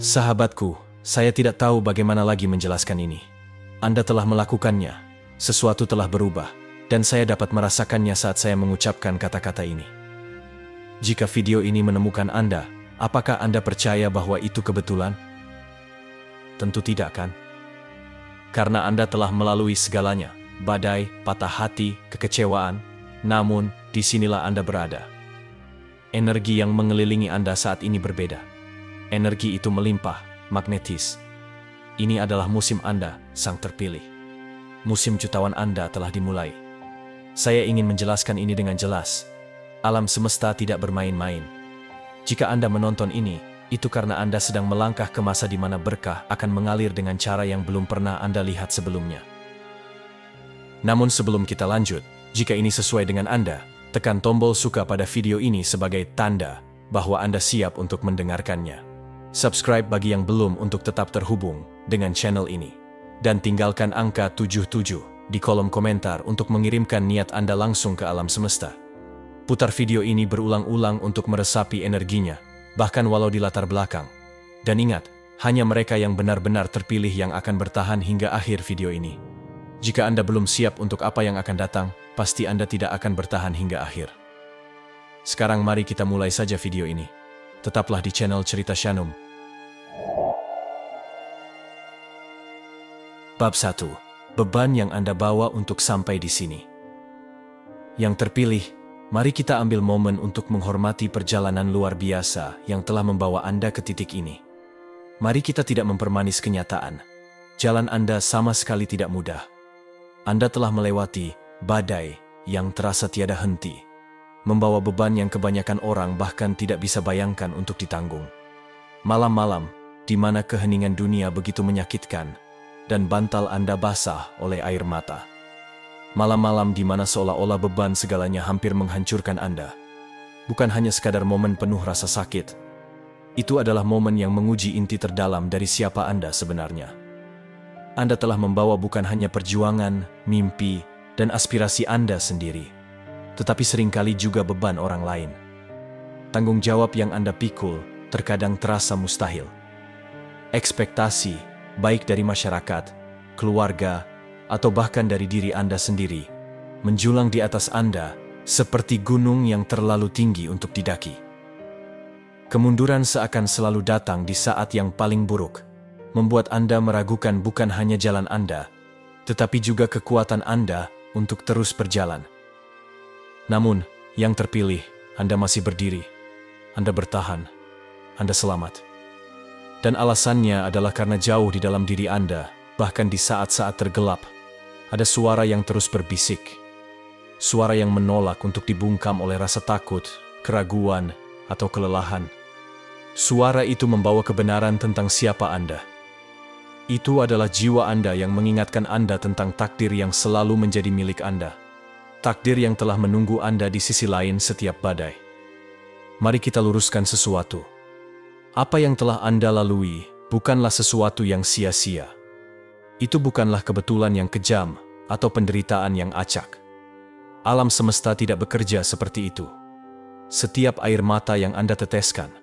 Sahabatku, saya tidak tahu bagaimana lagi menjelaskan ini. Anda telah melakukannya, sesuatu telah berubah, dan saya dapat merasakannya saat saya mengucapkan kata-kata ini. Jika video ini menemukan Anda, apakah Anda percaya bahwa itu kebetulan? Tentu tidak, kan? Karena Anda telah melalui segalanya, badai, patah hati, kekecewaan, namun disinilah Anda berada. Energi yang mengelilingi Anda saat ini berbeda. Energi itu melimpah, magnetis. Ini adalah musim Anda, sang terpilih. Musim jutawan Anda telah dimulai. Saya ingin menjelaskan ini dengan jelas. Alam semesta tidak bermain-main. Jika Anda menonton ini, itu karena Anda sedang melangkah ke masa di mana berkah akan mengalir dengan cara yang belum pernah Anda lihat sebelumnya. Namun sebelum kita lanjut, jika ini sesuai dengan Anda, tekan tombol suka pada video ini sebagai tanda bahwa Anda siap untuk mendengarkannya. Subscribe bagi yang belum untuk tetap terhubung dengan channel ini. Dan tinggalkan angka 77 di kolom komentar untuk mengirimkan niat Anda langsung ke alam semesta. Putar video ini berulang-ulang untuk meresapi energinya, bahkan walau di latar belakang. Dan ingat, hanya mereka yang benar-benar terpilih yang akan bertahan hingga akhir video ini. Jika Anda belum siap untuk apa yang akan datang, pasti Anda tidak akan bertahan hingga akhir. Sekarang mari kita mulai saja video ini. Tetaplah di channel Cerita Shanum. Bab 1. Beban yang Anda bawa untuk sampai di sini. Yang terpilih, mari kita ambil momen untuk menghormati perjalanan luar biasa yang telah membawa Anda ke titik ini. Mari kita tidak mempermanis kenyataan. Jalan Anda sama sekali tidak mudah. Anda telah melewati badai yang terasa tiada henti, membawa beban yang kebanyakan orang bahkan tidak bisa bayangkan untuk ditanggung. Malam-malam, di mana keheningan dunia begitu menyakitkan, dan bantal Anda basah oleh air mata. Malam-malam di mana seolah-olah beban segalanya hampir menghancurkan Anda. Bukan hanya sekadar momen penuh rasa sakit. Itu adalah momen yang menguji inti terdalam dari siapa Anda sebenarnya. Anda telah membawa bukan hanya perjuangan, mimpi, dan aspirasi Anda sendiri, tetapi seringkali juga beban orang lain. Tanggung jawab yang Anda pikul terkadang terasa mustahil. Ekspektasi, baik dari masyarakat, keluarga, atau bahkan dari diri Anda sendiri, menjulang di atas Anda seperti gunung yang terlalu tinggi untuk didaki. Kemunduran seakan selalu datang di saat yang paling buruk, membuat Anda meragukan bukan hanya jalan Anda, tetapi juga kekuatan Anda untuk terus berjalan. Namun, yang terpilih, Anda masih berdiri, Anda bertahan, Anda selamat. Dan alasannya adalah karena jauh di dalam diri Anda, bahkan di saat-saat tergelap, ada suara yang terus berbisik. Suara yang menolak untuk dibungkam oleh rasa takut, keraguan, atau kelelahan. Suara itu membawa kebenaran tentang siapa Anda. Itu adalah jiwa Anda yang mengingatkan Anda tentang takdir yang selalu menjadi milik Anda. Takdir yang telah menunggu Anda di sisi lain setiap badai. Mari kita luruskan sesuatu. Apa yang telah Anda lalui bukanlah sesuatu yang sia-sia. Itu bukanlah kebetulan yang kejam atau penderitaan yang acak. Alam semesta tidak bekerja seperti itu. Setiap air mata yang Anda teteskan,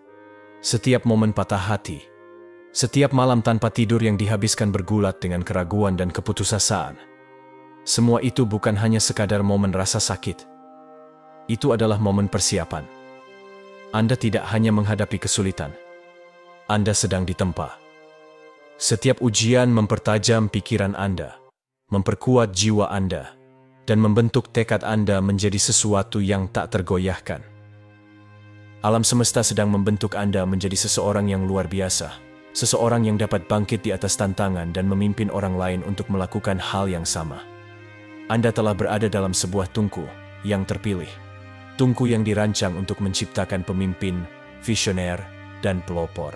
setiap momen patah hati, setiap malam tanpa tidur yang dihabiskan bergulat dengan keraguan dan keputusasaan, semua itu bukan hanya sekadar momen rasa sakit. Itu adalah momen persiapan. Anda tidak hanya menghadapi kesulitan, Anda sedang ditempa. Setiap ujian mempertajam pikiran Anda, memperkuat jiwa Anda, dan membentuk tekad Anda menjadi sesuatu yang tak tergoyahkan. Alam semesta sedang membentuk Anda menjadi seseorang yang luar biasa, seseorang yang dapat bangkit di atas tantangan dan memimpin orang lain untuk melakukan hal yang sama. Anda telah berada dalam sebuah tungku yang terpilih, tungku yang dirancang untuk menciptakan pemimpin, visioner, dan pelopor.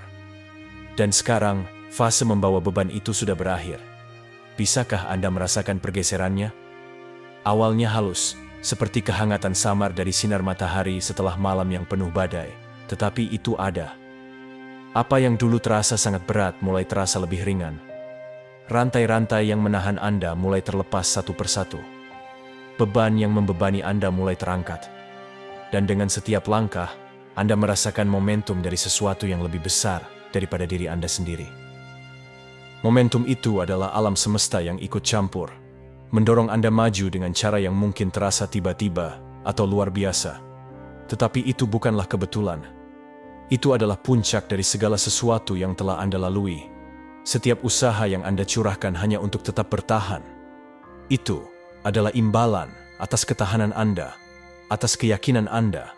Dan sekarang, fase membawa beban itu sudah berakhir. Bisakah Anda merasakan pergeserannya? Awalnya halus, seperti kehangatan samar dari sinar matahari setelah malam yang penuh badai, tetapi itu ada. Apa yang dulu terasa sangat berat mulai terasa lebih ringan. Rantai-rantai yang menahan Anda mulai terlepas satu persatu. Beban yang membebani Anda mulai terangkat. Dan dengan setiap langkah, Anda merasakan momentum dari sesuatu yang lebih besar, daripada diri Anda sendiri. Momentum itu adalah alam semesta yang ikut campur, mendorong Anda maju dengan cara yang mungkin terasa tiba-tiba atau luar biasa. Tetapi itu bukanlah kebetulan. Itu adalah puncak dari segala sesuatu yang telah Anda lalui. Setiap usaha yang Anda curahkan hanya untuk tetap bertahan. Itu adalah imbalan atas ketahanan Anda, atas keyakinan Anda,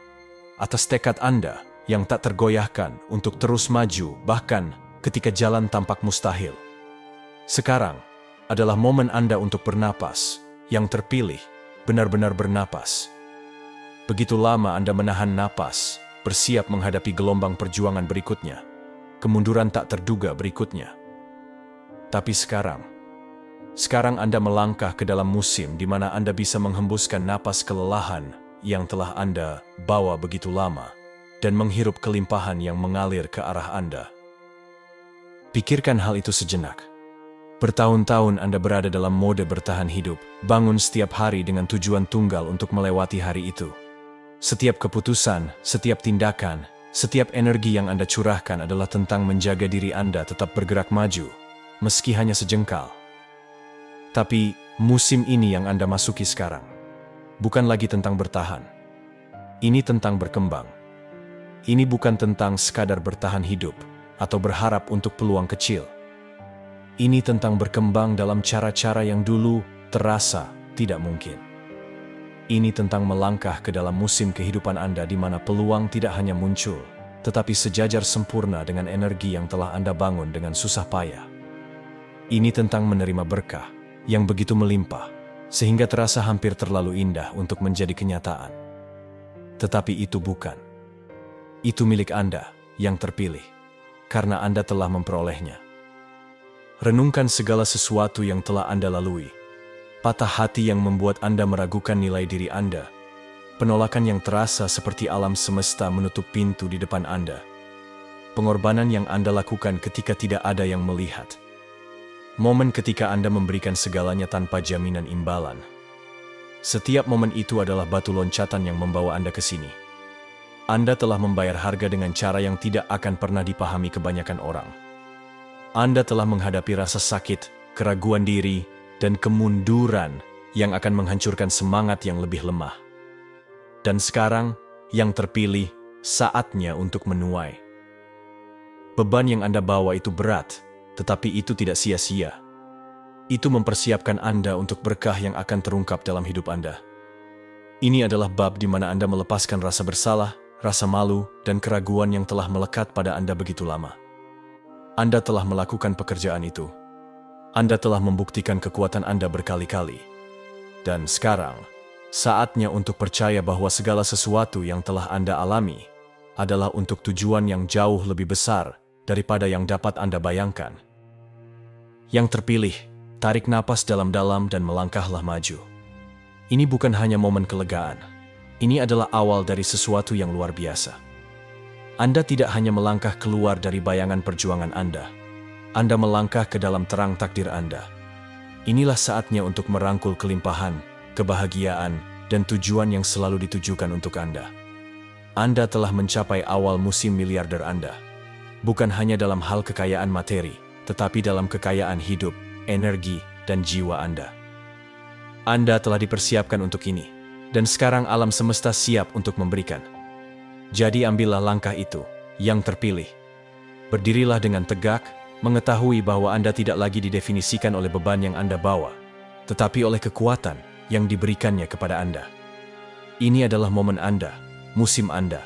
atas tekad Anda yang tak tergoyahkan untuk terus maju bahkan ketika jalan tampak mustahil. Sekarang adalah momen Anda untuk bernapas, yang terpilih, benar-benar bernapas. Begitu lama Anda menahan napas, bersiap menghadapi gelombang perjuangan berikutnya, kemunduran tak terduga berikutnya. Tapi sekarang Anda melangkah ke dalam musim di mana Anda bisa menghembuskan napas kelelahan yang telah Anda bawa begitu lama dan menghirup kelimpahan yang mengalir ke arah Anda. Pikirkan hal itu sejenak. Bertahun-tahun Anda berada dalam mode bertahan hidup, bangun setiap hari dengan tujuan tunggal untuk melewati hari itu. Setiap keputusan, setiap tindakan, setiap energi yang Anda curahkan adalah tentang menjaga diri Anda tetap bergerak maju, meski hanya sejengkal. Tapi musim ini yang Anda masuki sekarang, bukan lagi tentang bertahan. Ini tentang berkembang. Ini bukan tentang sekadar bertahan hidup atau berharap untuk peluang kecil. Ini tentang berkembang dalam cara-cara yang dulu terasa tidak mungkin. Ini tentang melangkah ke dalam musim kehidupan Anda di mana peluang tidak hanya muncul, tetapi sejajar sempurna dengan energi yang telah Anda bangun dengan susah payah. Ini tentang menerima berkah yang begitu melimpah, sehingga terasa hampir terlalu indah untuk menjadi kenyataan. Tetapi itu bukan. Itu milik Anda yang terpilih, karena Anda telah memperolehnya. Renungkan segala sesuatu yang telah Anda lalui. Patah hati yang membuat Anda meragukan nilai diri Anda. Penolakan yang terasa seperti alam semesta menutup pintu di depan Anda. Pengorbanan yang Anda lakukan ketika tidak ada yang melihat. Momen ketika Anda memberikan segalanya tanpa jaminan imbalan. Setiap momen itu adalah batu loncatan yang membawa Anda ke sini. Anda telah membayar harga dengan cara yang tidak akan pernah dipahami kebanyakan orang. Anda telah menghadapi rasa sakit, keraguan diri, dan kemunduran yang akan menghancurkan semangat yang lebih lemah. Dan sekarang, yang terpilih, saatnya untuk menuai. Beban yang Anda bawa itu berat, tetapi itu tidak sia-sia. Itu mempersiapkan Anda untuk berkah yang akan terungkap dalam hidup Anda. Ini adalah bab di mana Anda melepaskan rasa bersalah, rasa malu, dan keraguan yang telah melekat pada Anda begitu lama. Anda telah melakukan pekerjaan itu. Anda telah membuktikan kekuatan Anda berkali-kali. Dan sekarang, saatnya untuk percaya bahwa segala sesuatu yang telah Anda alami adalah untuk tujuan yang jauh lebih besar daripada yang dapat Anda bayangkan. Yang terpilih, tarik napas dalam-dalam dan melangkahlah maju. Ini bukan hanya momen kelegaan. Ini adalah awal dari sesuatu yang luar biasa. Anda tidak hanya melangkah keluar dari bayangan perjuangan Anda melangkah ke dalam terang takdir Anda. Inilah saatnya untuk merangkul kelimpahan, kebahagiaan, dan tujuan yang selalu ditujukan untuk Anda. Anda telah mencapai awal musim miliarder Anda. Bukan hanya dalam hal kekayaan materi, tetapi dalam kekayaan hidup, energi, dan jiwa Anda. Anda telah dipersiapkan untuk ini, dan sekarang alam semesta siap untuk memberikan. Jadi ambillah langkah itu, yang terpilih. Berdirilah dengan tegak, mengetahui bahwa Anda tidak lagi didefinisikan oleh beban yang Anda bawa, tetapi oleh kekuatan yang diberikannya kepada Anda. Ini adalah momen Anda, musim Anda,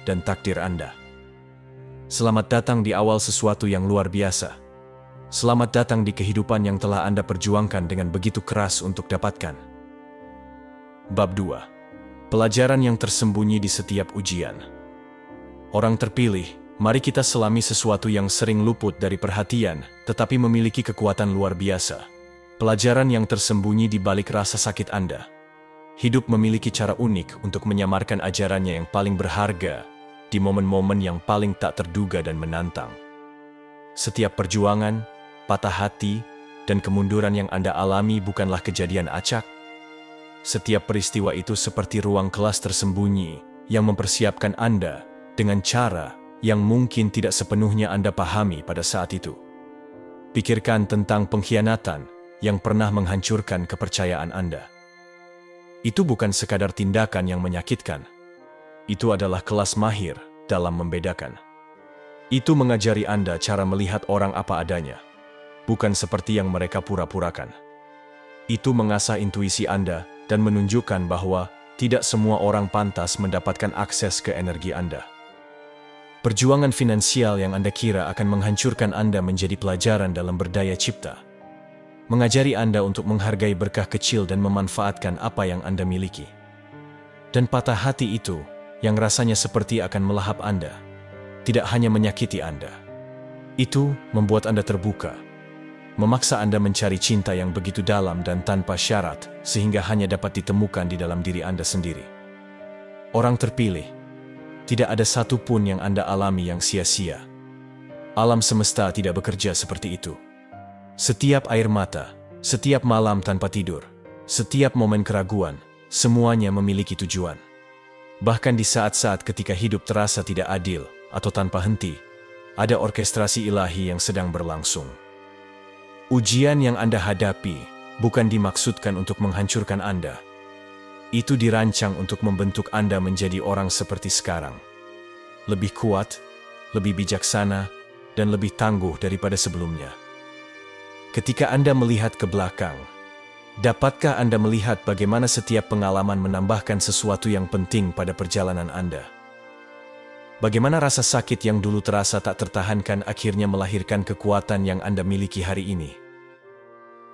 dan takdir Anda. Selamat datang di awal sesuatu yang luar biasa. Selamat datang di kehidupan yang telah Anda perjuangkan dengan begitu keras untuk dapatkan. Bab 2. Pelajaran yang tersembunyi di setiap ujian. Orang terpilih, mari kita selami sesuatu yang sering luput dari perhatian, tetapi memiliki kekuatan luar biasa. Pelajaran yang tersembunyi di balik rasa sakit Anda. Hidup memiliki cara unik untuk menyamarkan ajarannya yang paling berharga di momen-momen yang paling tak terduga dan menantang. Setiap perjuangan, patah hati, dan kemunduran yang Anda alami bukanlah kejadian acak. Setiap peristiwa itu seperti ruang kelas tersembunyi yang mempersiapkan Anda dengan cara yang mungkin tidak sepenuhnya Anda pahami pada saat itu. Pikirkan tentang pengkhianatan yang pernah menghancurkan kepercayaan Anda. Itu bukan sekadar tindakan yang menyakitkan. Itu adalah kelas mahir dalam membedakan. Itu mengajari Anda cara melihat orang apa adanya, bukan seperti yang mereka pura-purakan. Itu mengasah intuisi Anda dan menunjukkan bahwa tidak semua orang pantas mendapatkan akses ke energi Anda. Perjuangan finansial yang Anda kira akan menghancurkan Anda menjadi pelajaran dalam berdaya cipta. Mengajari Anda untuk menghargai berkah kecil dan memanfaatkan apa yang Anda miliki. Dan patah hati itu, yang rasanya seperti akan melahap Anda, tidak hanya menyakiti Anda. Itu membuat Anda terbuka, memaksa Anda mencari cinta yang begitu dalam dan tanpa syarat, sehingga hanya dapat ditemukan di dalam diri Anda sendiri. Orang terpilih. Tidak ada satu pun yang Anda alami yang sia-sia. Alam semesta tidak bekerja seperti itu. Setiap air mata, setiap malam tanpa tidur, setiap momen keraguan, semuanya memiliki tujuan. Bahkan di saat-saat ketika hidup terasa tidak adil atau tanpa henti, ada orkestrasi ilahi yang sedang berlangsung. Ujian yang Anda hadapi bukan dimaksudkan untuk menghancurkan Anda. Itu dirancang untuk membentuk Anda menjadi orang seperti sekarang. Lebih kuat, lebih bijaksana, dan lebih tangguh daripada sebelumnya. Ketika Anda melihat ke belakang, dapatkah Anda melihat bagaimana setiap pengalaman menambahkan sesuatu yang penting pada perjalanan Anda? Bagaimana rasa sakit yang dulu terasa tak tertahankan akhirnya melahirkan kekuatan yang Anda miliki hari ini?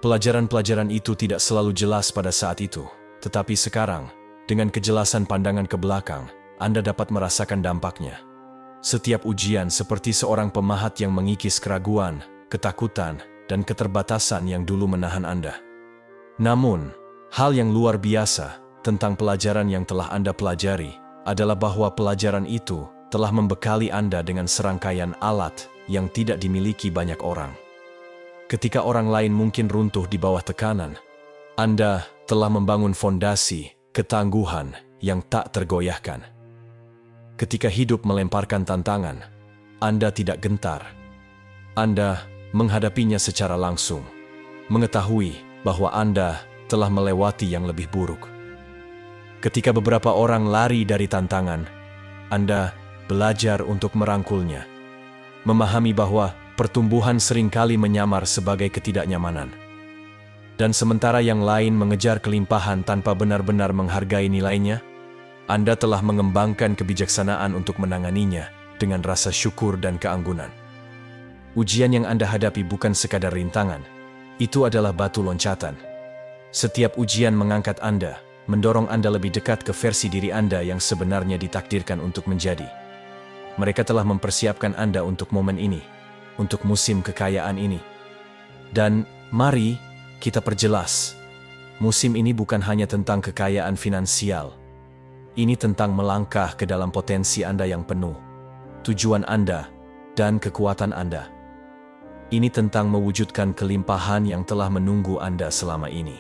Pelajaran-pelajaran itu tidak selalu jelas pada saat itu. Tetapi sekarang, dengan kejelasan pandangan ke belakang, Anda dapat merasakan dampaknya. Setiap ujian seperti seorang pemahat yang mengikis keraguan, ketakutan, dan keterbatasan yang dulu menahan Anda. Namun, hal yang luar biasa tentang pelajaran yang telah Anda pelajari adalah bahwa pelajaran itu telah membekali Anda dengan serangkaian alat yang tidak dimiliki banyak orang. Ketika orang lain mungkin runtuh di bawah tekanan, Anda telah membangun fondasi ketangguhan yang tak tergoyahkan. Ketika hidup melemparkan tantangan, Anda tidak gentar. Anda menghadapinya secara langsung, mengetahui bahwa Anda telah melewati yang lebih buruk. Ketika beberapa orang lari dari tantangan, Anda belajar untuk merangkulnya, memahami bahwa pertumbuhan seringkali menyamar sebagai ketidaknyamanan. Dan sementara yang lain mengejar kelimpahan tanpa benar-benar menghargai nilainya, Anda telah mengembangkan kebijaksanaan untuk menanganinya dengan rasa syukur dan keanggunan. Ujian yang Anda hadapi bukan sekadar rintangan, itu adalah batu loncatan. Setiap ujian mengangkat Anda, mendorong Anda lebih dekat ke versi diri Anda yang sebenarnya ditakdirkan untuk menjadi. Mereka telah mempersiapkan Anda untuk momen ini, untuk musim kekayaan ini. Dan mari kita perjelas, musim ini bukan hanya tentang kekayaan finansial. Ini tentang melangkah ke dalam potensi Anda yang penuh, tujuan Anda, dan kekuatan Anda. Ini tentang mewujudkan kelimpahan yang telah menunggu Anda selama ini.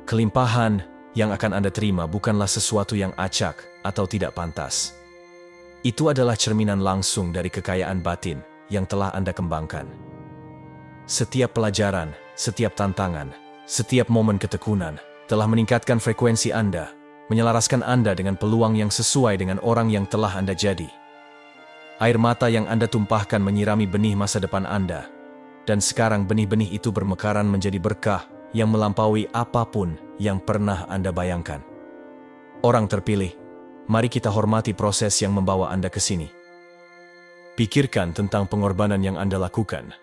Kelimpahan yang akan Anda terima bukanlah sesuatu yang acak atau tidak pantas. Itu adalah cerminan langsung dari kekayaan batin yang telah Anda kembangkan. Setiap pelajaran, setiap tantangan, setiap momen ketekunan telah meningkatkan frekuensi Anda, menyelaraskan Anda dengan peluang yang sesuai dengan orang yang telah Anda jadi. Air mata yang Anda tumpahkan menyirami benih masa depan Anda, dan sekarang benih-benih itu bermekaran menjadi berkah yang melampaui apapun yang pernah Anda bayangkan. Orang terpilih, mari kita hormati proses yang membawa Anda ke sini. Pikirkan tentang pengorbanan yang Anda lakukan.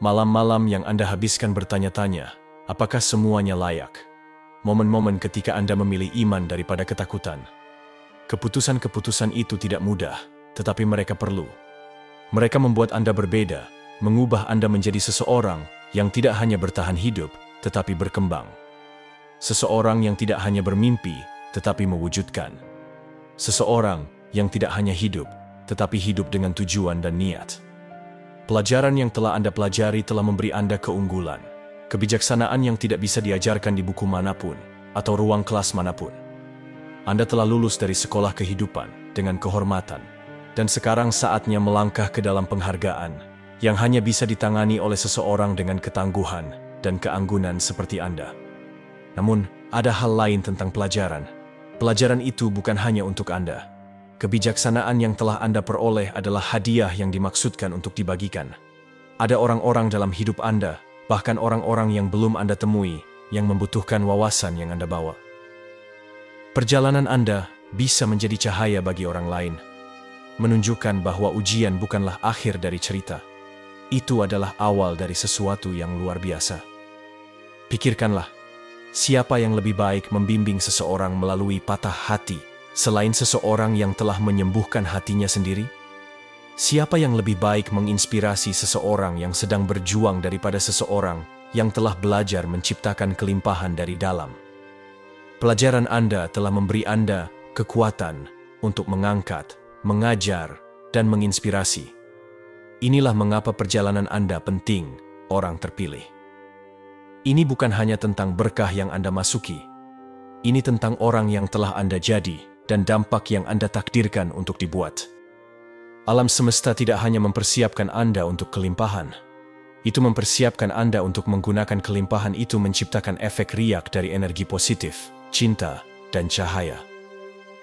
Malam-malam yang Anda habiskan bertanya-tanya, apakah semuanya layak? Momen-momen ketika Anda memilih iman daripada ketakutan. Keputusan-keputusan itu tidak mudah, tetapi mereka perlu. Mereka membuat Anda berbeda, mengubah Anda menjadi seseorang yang tidak hanya bertahan hidup, tetapi berkembang. Seseorang yang tidak hanya bermimpi, tetapi mewujudkan. Seseorang yang tidak hanya hidup, tetapi hidup dengan tujuan dan niat. Pelajaran yang telah Anda pelajari telah memberi Anda keunggulan, kebijaksanaan yang tidak bisa diajarkan di buku manapun, atau ruang kelas manapun. Anda telah lulus dari sekolah kehidupan dengan kehormatan. Dan sekarang saatnya melangkah ke dalam penghargaan yang hanya bisa ditangani oleh seseorang dengan ketangguhan dan keanggunan seperti Anda. Namun, ada hal lain tentang pelajaran. Pelajaran itu bukan hanya untuk Anda. Kebijaksanaan yang telah Anda peroleh adalah hadiah yang dimaksudkan untuk dibagikan. Ada orang-orang dalam hidup Anda, bahkan orang-orang yang belum Anda temui, yang membutuhkan wawasan yang Anda bawa. Perjalanan Anda bisa menjadi cahaya bagi orang lain, menunjukkan bahwa ujian bukanlah akhir dari cerita. Itu adalah awal dari sesuatu yang luar biasa. Pikirkanlah, siapa yang lebih baik membimbing seseorang melalui patah hati selain seseorang yang telah menyembuhkan hatinya sendiri? Siapa yang lebih baik menginspirasi seseorang yang sedang berjuang daripada seseorang yang telah belajar menciptakan kelimpahan dari dalam? Pelajaran Anda telah memberi Anda kekuatan untuk mengangkat, mengajar, dan menginspirasi. Inilah mengapa perjalanan Anda penting, orang terpilih. Ini bukan hanya tentang berkah yang Anda masuki. Ini tentang orang yang telah Anda jadi dan dampak yang Anda takdirkan untuk dibuat. Alam semesta tidak hanya mempersiapkan Anda untuk kelimpahan. Itu mempersiapkan Anda untuk menggunakan kelimpahan itu menciptakan efek riak dari energi positif, cinta, dan cahaya.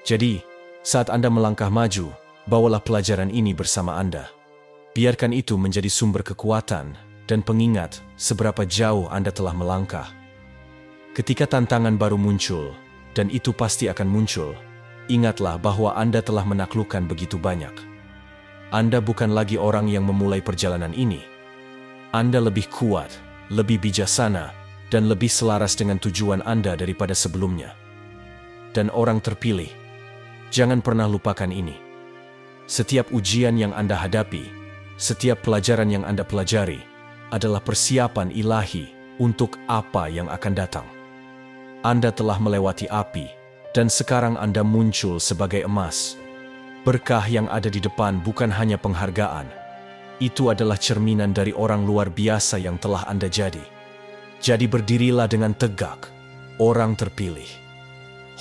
Jadi, saat Anda melangkah maju, bawalah pelajaran ini bersama Anda. Biarkan itu menjadi sumber kekuatan dan pengingat seberapa jauh Anda telah melangkah. Ketika tantangan baru muncul, dan itu pasti akan muncul, ingatlah bahwa Anda telah menaklukkan begitu banyak. Anda bukan lagi orang yang memulai perjalanan ini. Anda lebih kuat, lebih bijaksana, dan lebih selaras dengan tujuan Anda daripada sebelumnya. Dan orang terpilih, jangan pernah lupakan ini. Setiap ujian yang Anda hadapi, setiap pelajaran yang Anda pelajari, adalah persiapan ilahi untuk apa yang akan datang. Anda telah melewati api, dan sekarang Anda muncul sebagai emas. Berkah yang ada di depan bukan hanya penghargaan. Itu adalah cerminan dari orang luar biasa yang telah Anda jadi. Jadi berdirilah dengan tegak, orang terpilih.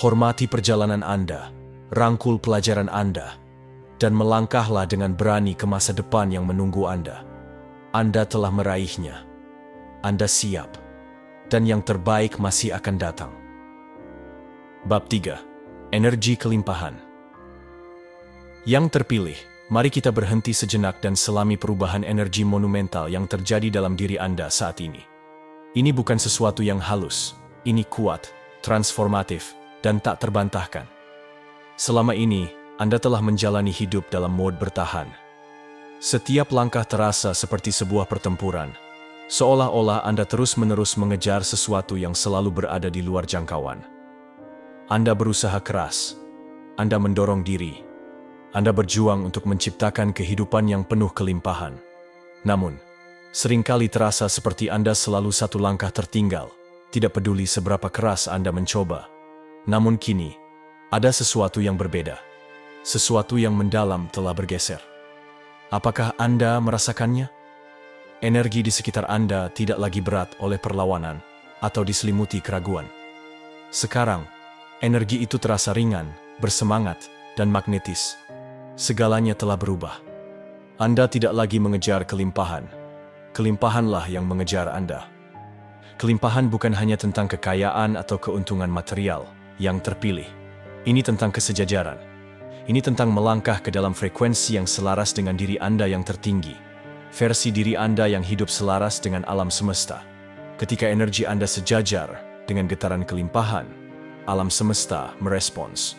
Hormati perjalanan Anda, rangkul pelajaran Anda, dan melangkahlah dengan berani ke masa depan yang menunggu Anda. Anda telah meraihnya. Anda siap. Dan yang terbaik masih akan datang. Bab 3. Energi kelimpahan. Yang terpilih, mari kita berhenti sejenak dan selami perubahan energi monumental yang terjadi dalam diri Anda saat ini. Ini bukan sesuatu yang halus. Ini kuat, transformatif, dan tak terbantahkan. Selama ini, Anda telah menjalani hidup dalam mode bertahan. Setiap langkah terasa seperti sebuah pertempuran, seolah-olah Anda terus-menerus mengejar sesuatu yang selalu berada di luar jangkauan. Anda berusaha keras, Anda mendorong diri, Anda berjuang untuk menciptakan kehidupan yang penuh kelimpahan. Namun, seringkali terasa seperti Anda selalu satu langkah tertinggal, tidak peduli seberapa keras Anda mencoba. Namun kini, ada sesuatu yang berbeda. Sesuatu yang mendalam telah bergeser. Apakah Anda merasakannya? Energi di sekitar Anda tidak lagi berat oleh perlawanan atau diselimuti keraguan. Sekarang, energi itu terasa ringan, bersemangat, dan magnetis. Segalanya telah berubah. Anda tidak lagi mengejar kelimpahan. Kelimpahanlah yang mengejar Anda. Kelimpahan bukan hanya tentang kekayaan atau keuntungan material yang terpilih. Ini tentang kesejajaran. Ini tentang melangkah ke dalam frekuensi yang selaras dengan diri Anda yang tertinggi. Versi diri Anda yang hidup selaras dengan alam semesta. Ketika energi Anda sejajar dengan getaran kelimpahan, alam semesta merespons.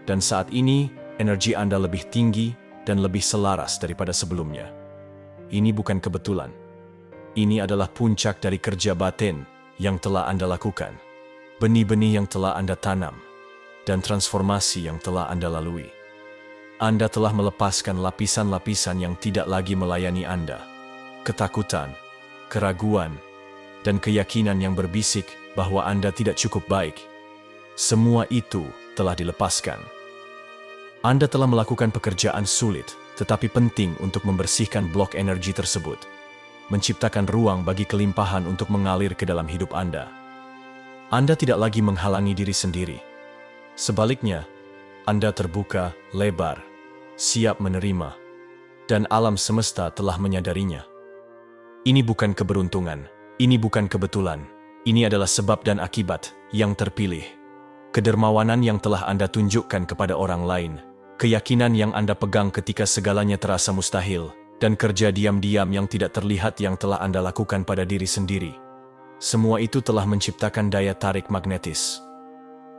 Dan saat ini, energi Anda lebih tinggi dan lebih selaras daripada sebelumnya. Ini bukan kebetulan. Ini adalah puncak dari kerja batin yang telah Anda lakukan. Benih-benih yang telah Anda tanam. Dan transformasi yang telah Anda lalui. Anda telah melepaskan lapisan-lapisan yang tidak lagi melayani Anda. Ketakutan, keraguan, dan keyakinan yang berbisik bahwa Anda tidak cukup baik. Semua itu telah dilepaskan. Anda telah melakukan pekerjaan sulit, tetapi penting untuk membersihkan blok energi tersebut. Menciptakan ruang bagi kelimpahan untuk mengalir ke dalam hidup Anda. Anda tidak lagi menghalangi diri sendiri. Sebaliknya, Anda terbuka lebar, siap menerima, dan alam semesta telah menyadarinya. Ini bukan keberuntungan, ini bukan kebetulan, ini adalah sebab dan akibat yang terpilih. Kedermawanan yang telah Anda tunjukkan kepada orang lain, keyakinan yang Anda pegang ketika segalanya terasa mustahil, dan kerja diam-diam yang tidak terlihat yang telah Anda lakukan pada diri sendiri. Semua itu telah menciptakan daya tarik magnetis.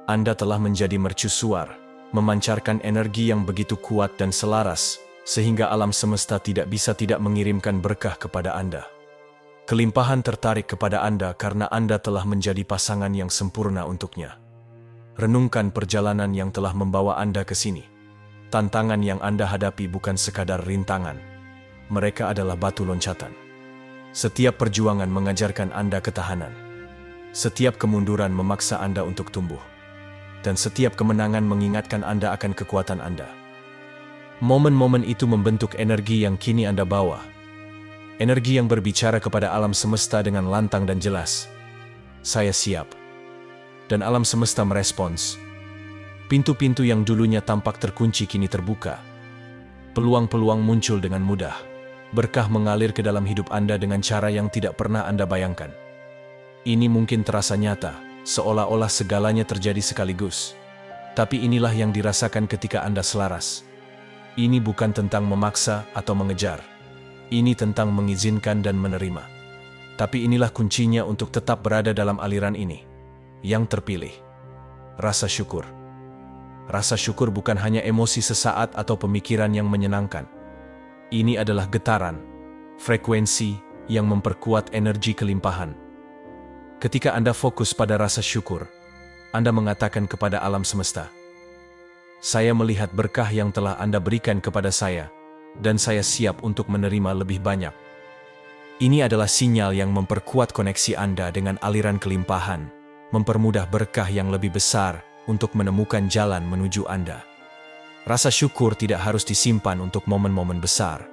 Anda telah menjadi mercusuar, memancarkan energi yang begitu kuat dan selaras, sehingga alam semesta tidak bisa tidak mengirimkan berkah kepada Anda. Kelimpahan tertarik kepada Anda karena Anda telah menjadi pasangan yang sempurna untuknya. Renungkan perjalanan yang telah membawa Anda ke sini. Tantangan yang Anda hadapi bukan sekadar rintangan. Mereka adalah batu loncatan. Setiap perjuangan mengajarkan Anda ketahanan. Setiap kemunduran memaksa Anda untuk tumbuh. Dan setiap kemenangan mengingatkan Anda akan kekuatan Anda. Momen-momen itu membentuk energi yang kini Anda bawa. Energi yang berbicara kepada alam semesta dengan lantang dan jelas. Saya siap. Dan alam semesta merespons. Pintu-pintu yang dulunya tampak terkunci kini terbuka. Peluang-peluang muncul dengan mudah. Berkah mengalir ke dalam hidup Anda dengan cara yang tidak pernah Anda bayangkan. Ini mungkin terasa nyata, seolah-olah segalanya terjadi sekaligus. Tapi inilah yang dirasakan ketika Anda selaras. Ini bukan tentang memaksa atau mengejar. Ini tentang mengizinkan dan menerima. Tapi inilah kuncinya untuk tetap berada dalam aliran ini. Yang terpilih. Rasa syukur. Rasa syukur bukan hanya emosi sesaat atau pemikiran yang menyenangkan. Ini adalah getaran, frekuensi yang memperkuat energi kelimpahan. Ketika Anda fokus pada rasa syukur, Anda mengatakan kepada alam semesta, "Saya melihat berkah yang telah Anda berikan kepada saya, dan saya siap untuk menerima lebih banyak." Ini adalah sinyal yang memperkuat koneksi Anda dengan aliran kelimpahan, mempermudah berkah yang lebih besar untuk menemukan jalan menuju Anda. Rasa syukur tidak harus disimpan untuk momen-momen besar.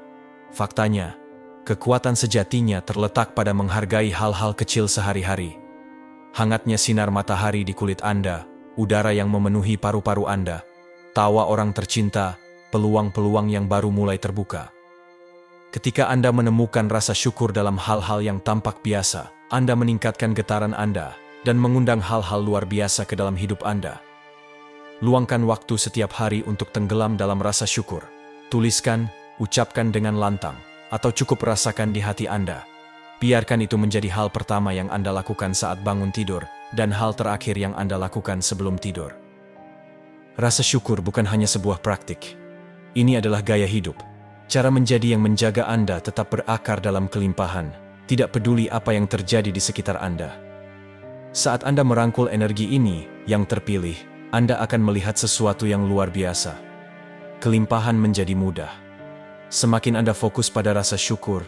Faktanya, kekuatan sejatinya terletak pada menghargai hal-hal kecil sehari-hari. Hangatnya sinar matahari di kulit Anda, udara yang memenuhi paru-paru Anda, tawa orang tercinta, peluang-peluang yang baru mulai terbuka. Ketika Anda menemukan rasa syukur dalam hal-hal yang tampak biasa, Anda meningkatkan getaran Anda dan mengundang hal-hal luar biasa ke dalam hidup Anda. Luangkan waktu setiap hari untuk tenggelam dalam rasa syukur. Tuliskan, ucapkan dengan lantang, atau cukup rasakan di hati Anda. Biarkan itu menjadi hal pertama yang Anda lakukan saat bangun tidur, dan hal terakhir yang Anda lakukan sebelum tidur. Rasa syukur bukan hanya sebuah praktik. Ini adalah gaya hidup. Cara menjadi yang menjaga Anda tetap berakar dalam kelimpahan, tidak peduli apa yang terjadi di sekitar Anda. Saat Anda merangkul energi ini, yang terpilih, Anda akan melihat sesuatu yang luar biasa. Kelimpahan menjadi mudah. Semakin Anda fokus pada rasa syukur,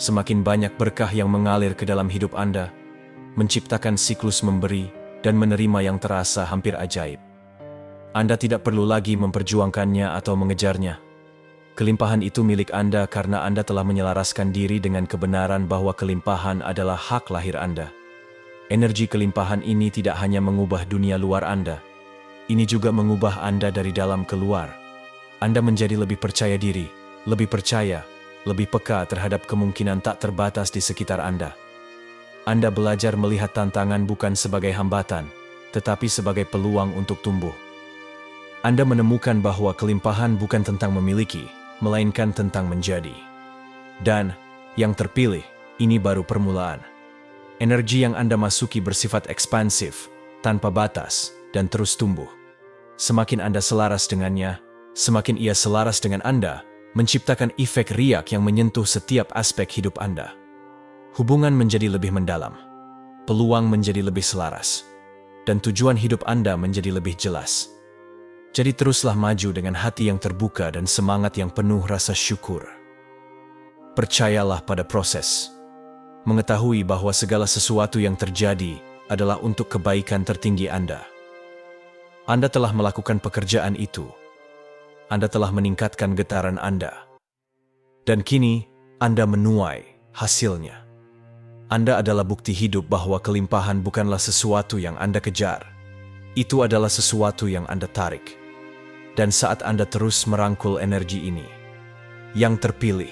semakin banyak berkah yang mengalir ke dalam hidup Anda, menciptakan siklus memberi dan menerima yang terasa hampir ajaib. Anda tidak perlu lagi memperjuangkannya atau mengejarnya. Kelimpahan itu milik Anda karena Anda telah menyelaraskan diri dengan kebenaran bahwa kelimpahan adalah hak lahir Anda. Energi kelimpahan ini tidak hanya mengubah dunia luar Anda, ini juga mengubah Anda dari dalam keluar. Anda menjadi lebih percaya diri, lebih percaya, lebih peka terhadap kemungkinan tak terbatas di sekitar Anda. Anda belajar melihat tantangan bukan sebagai hambatan, tetapi sebagai peluang untuk tumbuh. Anda menemukan bahwa kelimpahan bukan tentang memiliki, melainkan tentang menjadi. Dan, yang terpilih, ini baru permulaan. Energi yang Anda masuki bersifat ekspansif, tanpa batas, dan terus tumbuh. Semakin Anda selaras dengannya, semakin ia selaras dengan Anda, menciptakan efek riak yang menyentuh setiap aspek hidup Anda. Hubungan menjadi lebih mendalam, peluang menjadi lebih selaras, dan tujuan hidup Anda menjadi lebih jelas. Jadi teruslah maju dengan hati yang terbuka dan semangat yang penuh rasa syukur. Percayalah pada proses. Mengetahui bahwa segala sesuatu yang terjadi adalah untuk kebaikan tertinggi Anda. Anda telah melakukan pekerjaan itu. Anda telah meningkatkan getaran Anda. Dan kini, Anda menuai hasilnya. Anda adalah bukti hidup bahwa kelimpahan bukanlah sesuatu yang Anda kejar. Itu adalah sesuatu yang Anda tarik. Dan saat Anda terus merangkul energi ini, yang terpilih,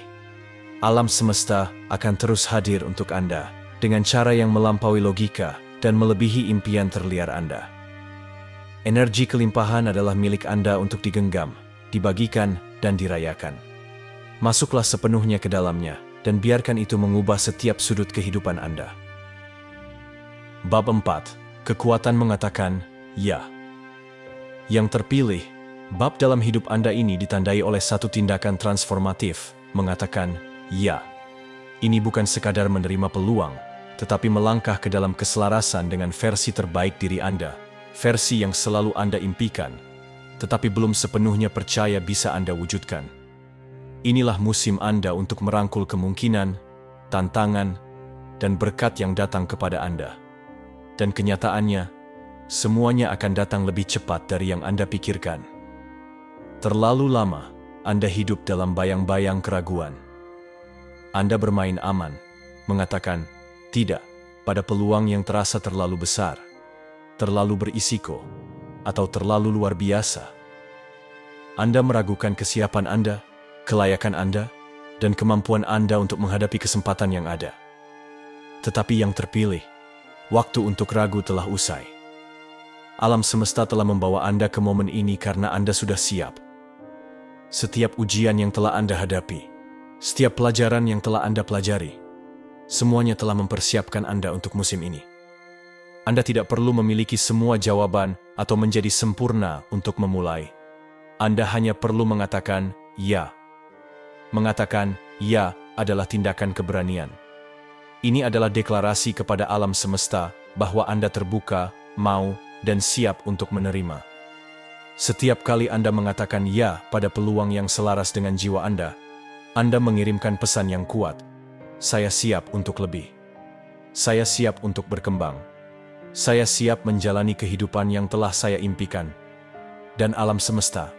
alam semesta akan terus hadir untuk Anda dengan cara yang melampaui logika dan melebihi impian terliar Anda. Energi kelimpahan adalah milik Anda untuk digenggam, dibagikan, dan dirayakan. Masuklah sepenuhnya ke dalamnya dan biarkan itu mengubah setiap sudut kehidupan Anda. Bab 4. Kekuatan mengatakan ya. Yang terpilih, bab dalam hidup Anda ini ditandai oleh satu tindakan transformatif, mengatakan ya. Ini bukan sekadar menerima peluang, tetapi melangkah ke dalam keselarasan dengan versi terbaik diri Anda, versi yang selalu Anda impikan, tetapi belum sepenuhnya percaya bisa Anda wujudkan. Inilah musim Anda untuk merangkul kemungkinan, tantangan, dan berkat yang datang kepada Anda. Dan kenyataannya, semuanya akan datang lebih cepat dari yang Anda pikirkan. Terlalu lama, Anda hidup dalam bayang-bayang keraguan. Anda bermain aman, mengatakan tidak pada peluang yang terasa terlalu besar, terlalu berisiko, atau terlalu luar biasa. Anda meragukan kesiapan Anda, kelayakan Anda, dan kemampuan Anda untuk menghadapi kesempatan yang ada. Tetapi yang terpilih, waktu untuk ragu telah usai. Alam semesta telah membawa Anda ke momen ini karena Anda sudah siap. Setiap ujian yang telah Anda hadapi, setiap pelajaran yang telah Anda pelajari, semuanya telah mempersiapkan Anda untuk musim ini. Anda tidak perlu memiliki semua jawaban atau menjadi sempurna untuk memulai. Anda hanya perlu mengatakan ya. Mengatakan ya adalah tindakan keberanian. Ini adalah deklarasi kepada alam semesta bahwa Anda terbuka, mau, dan siap untuk menerima. Setiap kali Anda mengatakan ya pada peluang yang selaras dengan jiwa Anda mengirimkan pesan yang kuat. Saya siap untuk lebih. Saya siap untuk berkembang. Saya siap menjalani kehidupan yang telah saya impikan. Dan alam semesta,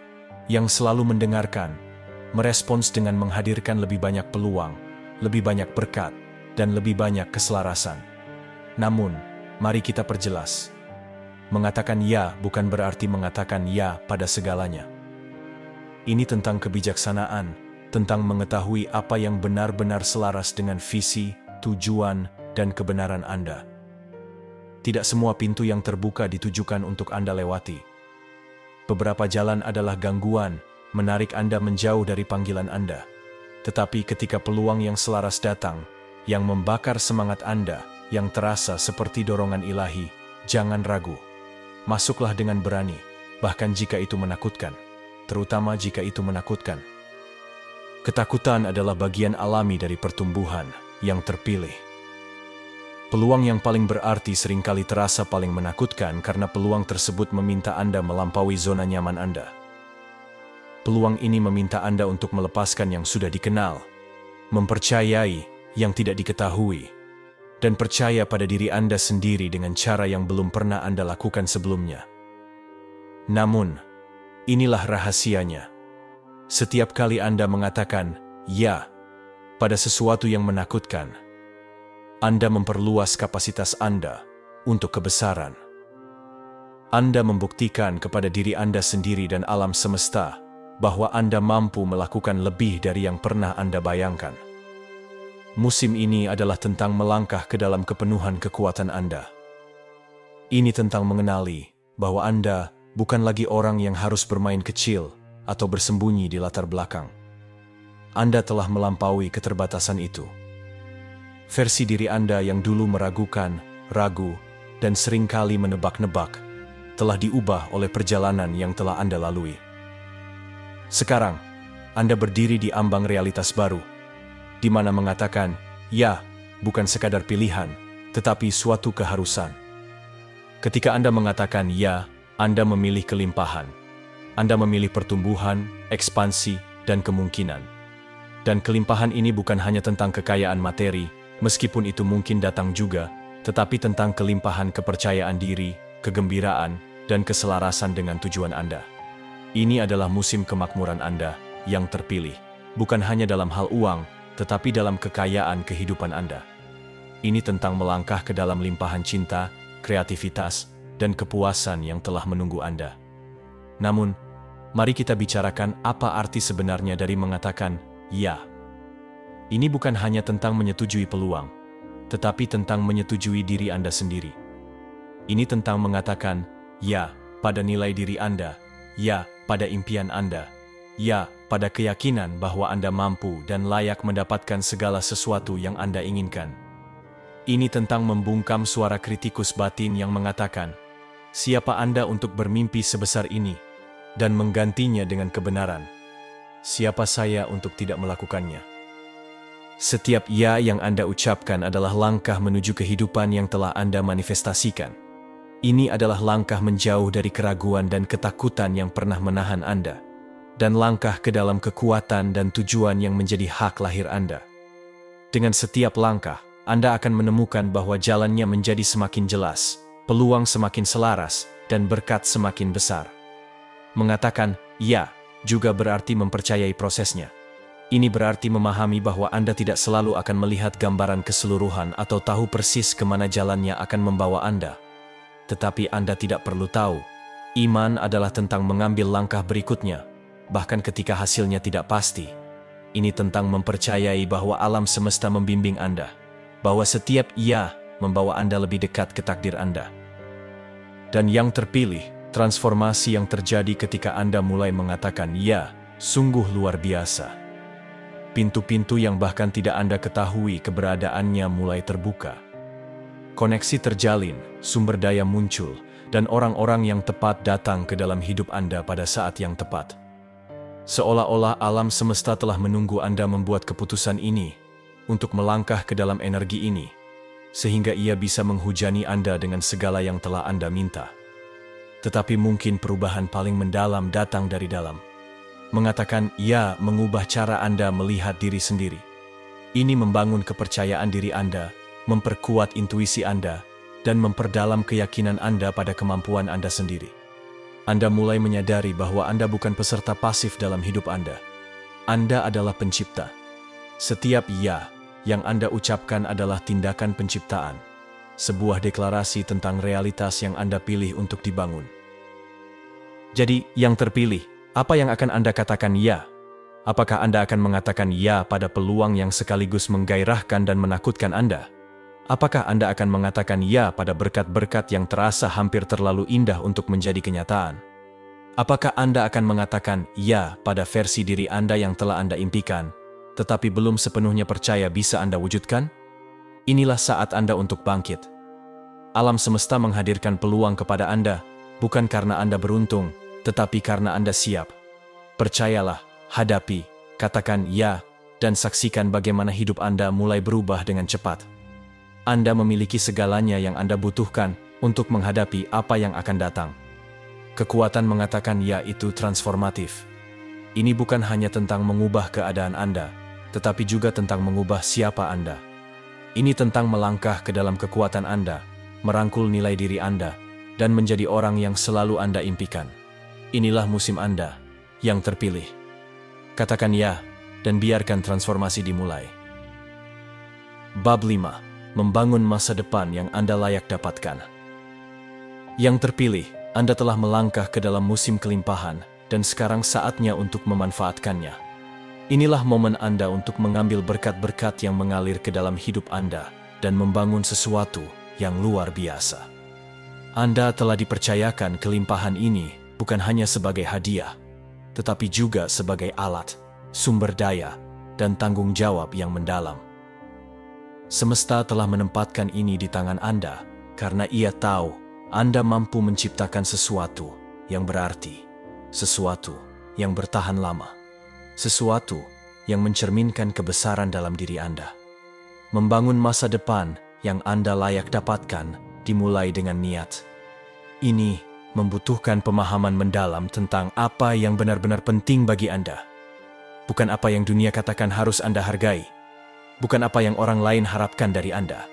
yang selalu mendengarkan, merespons dengan menghadirkan lebih banyak peluang, lebih banyak berkat, dan lebih banyak keselarasan. Namun, mari kita perjelas. Mengatakan ya bukan berarti mengatakan ya pada segalanya. Ini tentang kebijaksanaan, tentang mengetahui apa yang benar-benar selaras dengan visi, tujuan, dan kebenaran Anda. Tidak semua pintu yang terbuka ditujukan untuk Anda lewati. Beberapa jalan adalah gangguan, menarik Anda menjauh dari panggilan Anda. Tetapi ketika peluang yang selaras datang, yang membakar semangat Anda, yang terasa seperti dorongan ilahi, jangan ragu. Masuklah dengan berani, bahkan jika itu menakutkan, terutama jika itu menakutkan. Ketakutan adalah bagian alami dari pertumbuhan yang terpilih. Peluang yang paling berarti seringkali terasa paling menakutkan karena peluang tersebut meminta Anda melampaui zona nyaman Anda. Peluang ini meminta Anda untuk melepaskan yang sudah dikenal, mempercayai yang tidak diketahui, dan percaya pada diri Anda sendiri dengan cara yang belum pernah Anda lakukan sebelumnya. Namun, inilah rahasianya. Setiap kali Anda mengatakan ya pada sesuatu yang menakutkan, Anda memperluas kapasitas Anda untuk kebesaran. Anda membuktikan kepada diri Anda sendiri dan alam semesta bahwa Anda mampu melakukan lebih dari yang pernah Anda bayangkan. Musim ini adalah tentang melangkah ke dalam kepenuhan kekuatan Anda. Ini tentang mengenali bahwa Anda bukan lagi orang yang harus bermain kecil atau bersembunyi di latar belakang. Anda telah melampaui keterbatasan itu. Versi diri Anda yang dulu meragukan, ragu, dan seringkali menebak-nebak, telah diubah oleh perjalanan yang telah Anda lalui. Sekarang, Anda berdiri di ambang realitas baru, di mana mengatakan ya bukan sekadar pilihan, tetapi suatu keharusan. Ketika Anda mengatakan ya, Anda memilih kelimpahan. Anda memilih pertumbuhan, ekspansi, dan kemungkinan. Dan kelimpahan ini bukan hanya tentang kekayaan materi, meskipun itu mungkin datang juga, tetapi tentang kelimpahan kepercayaan diri, kegembiraan, dan keselarasan dengan tujuan Anda. Ini adalah musim kemakmuran Anda yang terpilih, bukan hanya dalam hal uang, tetapi dalam kekayaan kehidupan Anda. Ini tentang melangkah ke dalam limpahan cinta, kreativitas, dan kepuasan yang telah menunggu Anda. Namun, mari kita bicarakan apa arti sebenarnya dari mengatakan ya. Ini bukan hanya tentang menyetujui peluang, tetapi tentang menyetujui diri Anda sendiri. Ini tentang mengatakan ya pada nilai diri Anda, ya pada impian Anda, ya pada keyakinan bahwa Anda mampu dan layak mendapatkan segala sesuatu yang Anda inginkan. Ini tentang membungkam suara kritikus batin yang mengatakan, siapa Anda untuk bermimpi sebesar ini, dan menggantinya dengan kebenaran? Siapa saya untuk tidak melakukannya? Setiap ya yang Anda ucapkan adalah langkah menuju kehidupan yang telah Anda manifestasikan. Ini adalah langkah menjauh dari keraguan dan ketakutan yang pernah menahan Anda, dan langkah ke dalam kekuatan dan tujuan yang menjadi hak lahir Anda. Dengan setiap langkah, Anda akan menemukan bahwa jalannya menjadi semakin jelas, peluang semakin selaras, dan berkat semakin besar. Mengatakan ya juga berarti mempercayai prosesnya. Ini berarti memahami bahwa Anda tidak selalu akan melihat gambaran keseluruhan atau tahu persis kemana jalannya akan membawa Anda. Tetapi Anda tidak perlu tahu. Iman adalah tentang mengambil langkah berikutnya, bahkan ketika hasilnya tidak pasti. Ini tentang mempercayai bahwa alam semesta membimbing Anda, bahwa setiap ya membawa Anda lebih dekat ke takdir Anda. Dan yang terpilih, transformasi yang terjadi ketika Anda mulai mengatakan ya, sungguh luar biasa. Pintu-pintu yang bahkan tidak Anda ketahui keberadaannya mulai terbuka. Koneksi terjalin, sumber daya muncul, dan orang-orang yang tepat datang ke dalam hidup Anda pada saat yang tepat. Seolah-olah alam semesta telah menunggu Anda membuat keputusan ini untuk melangkah ke dalam energi ini, sehingga ia bisa menghujani Anda dengan segala yang telah Anda minta. Tetapi mungkin perubahan paling mendalam datang dari dalam. Mengatakan ya mengubah cara Anda melihat diri sendiri. Ini membangun kepercayaan diri Anda, memperkuat intuisi Anda, dan memperdalam keyakinan Anda pada kemampuan Anda sendiri. Anda mulai menyadari bahwa Anda bukan peserta pasif dalam hidup Anda. Anda adalah pencipta. Setiap ya yang Anda ucapkan adalah tindakan penciptaan, sebuah deklarasi tentang realitas yang Anda pilih untuk dibangun. Jadi, yang terpilih, apa yang akan Anda katakan ya? Apakah Anda akan mengatakan ya pada peluang yang sekaligus menggairahkan dan menakutkan Anda? Apakah Anda akan mengatakan ya pada berkat-berkat yang terasa hampir terlalu indah untuk menjadi kenyataan? Apakah Anda akan mengatakan ya pada versi diri Anda yang telah Anda impikan, tetapi belum sepenuhnya percaya bisa Anda wujudkan? Inilah saat Anda untuk bangkit. Alam semesta menghadirkan peluang kepada Anda, bukan karena Anda beruntung, tetapi karena Anda siap. Percayalah, hadapi, katakan ya, dan saksikan bagaimana hidup Anda mulai berubah dengan cepat. Anda memiliki segalanya yang Anda butuhkan untuk menghadapi apa yang akan datang. Kekuatan mengatakan ya itu transformatif. Ini bukan hanya tentang mengubah keadaan Anda, tetapi juga tentang mengubah siapa Anda. Ini tentang melangkah ke dalam kekuatan Anda, merangkul nilai diri Anda, dan menjadi orang yang selalu Anda impikan. Inilah musim Anda yang terpilih. Katakan ya, dan biarkan transformasi dimulai. Bab 5. Membangun masa depan yang Anda layak dapatkan. Yang terpilih, Anda telah melangkah ke dalam musim kelimpahan, dan sekarang saatnya untuk memanfaatkannya. Inilah momen Anda untuk mengambil berkat-berkat yang mengalir ke dalam hidup Anda, dan membangun sesuatu yang luar biasa. Anda telah dipercayakan kelimpahan ini bukan hanya sebagai hadiah, tetapi juga sebagai alat, sumber daya, dan tanggung jawab yang mendalam. Semesta telah menempatkan ini di tangan Anda karena ia tahu Anda mampu menciptakan sesuatu yang berarti, sesuatu yang bertahan lama, sesuatu yang mencerminkan kebesaran dalam diri Anda. Membangun masa depan yang Anda layak dapatkan dimulai dengan niat. Ini membutuhkan pemahaman mendalam tentang apa yang benar-benar penting bagi Anda. Bukan apa yang dunia katakan harus Anda hargai. Bukan apa yang orang lain harapkan dari Anda.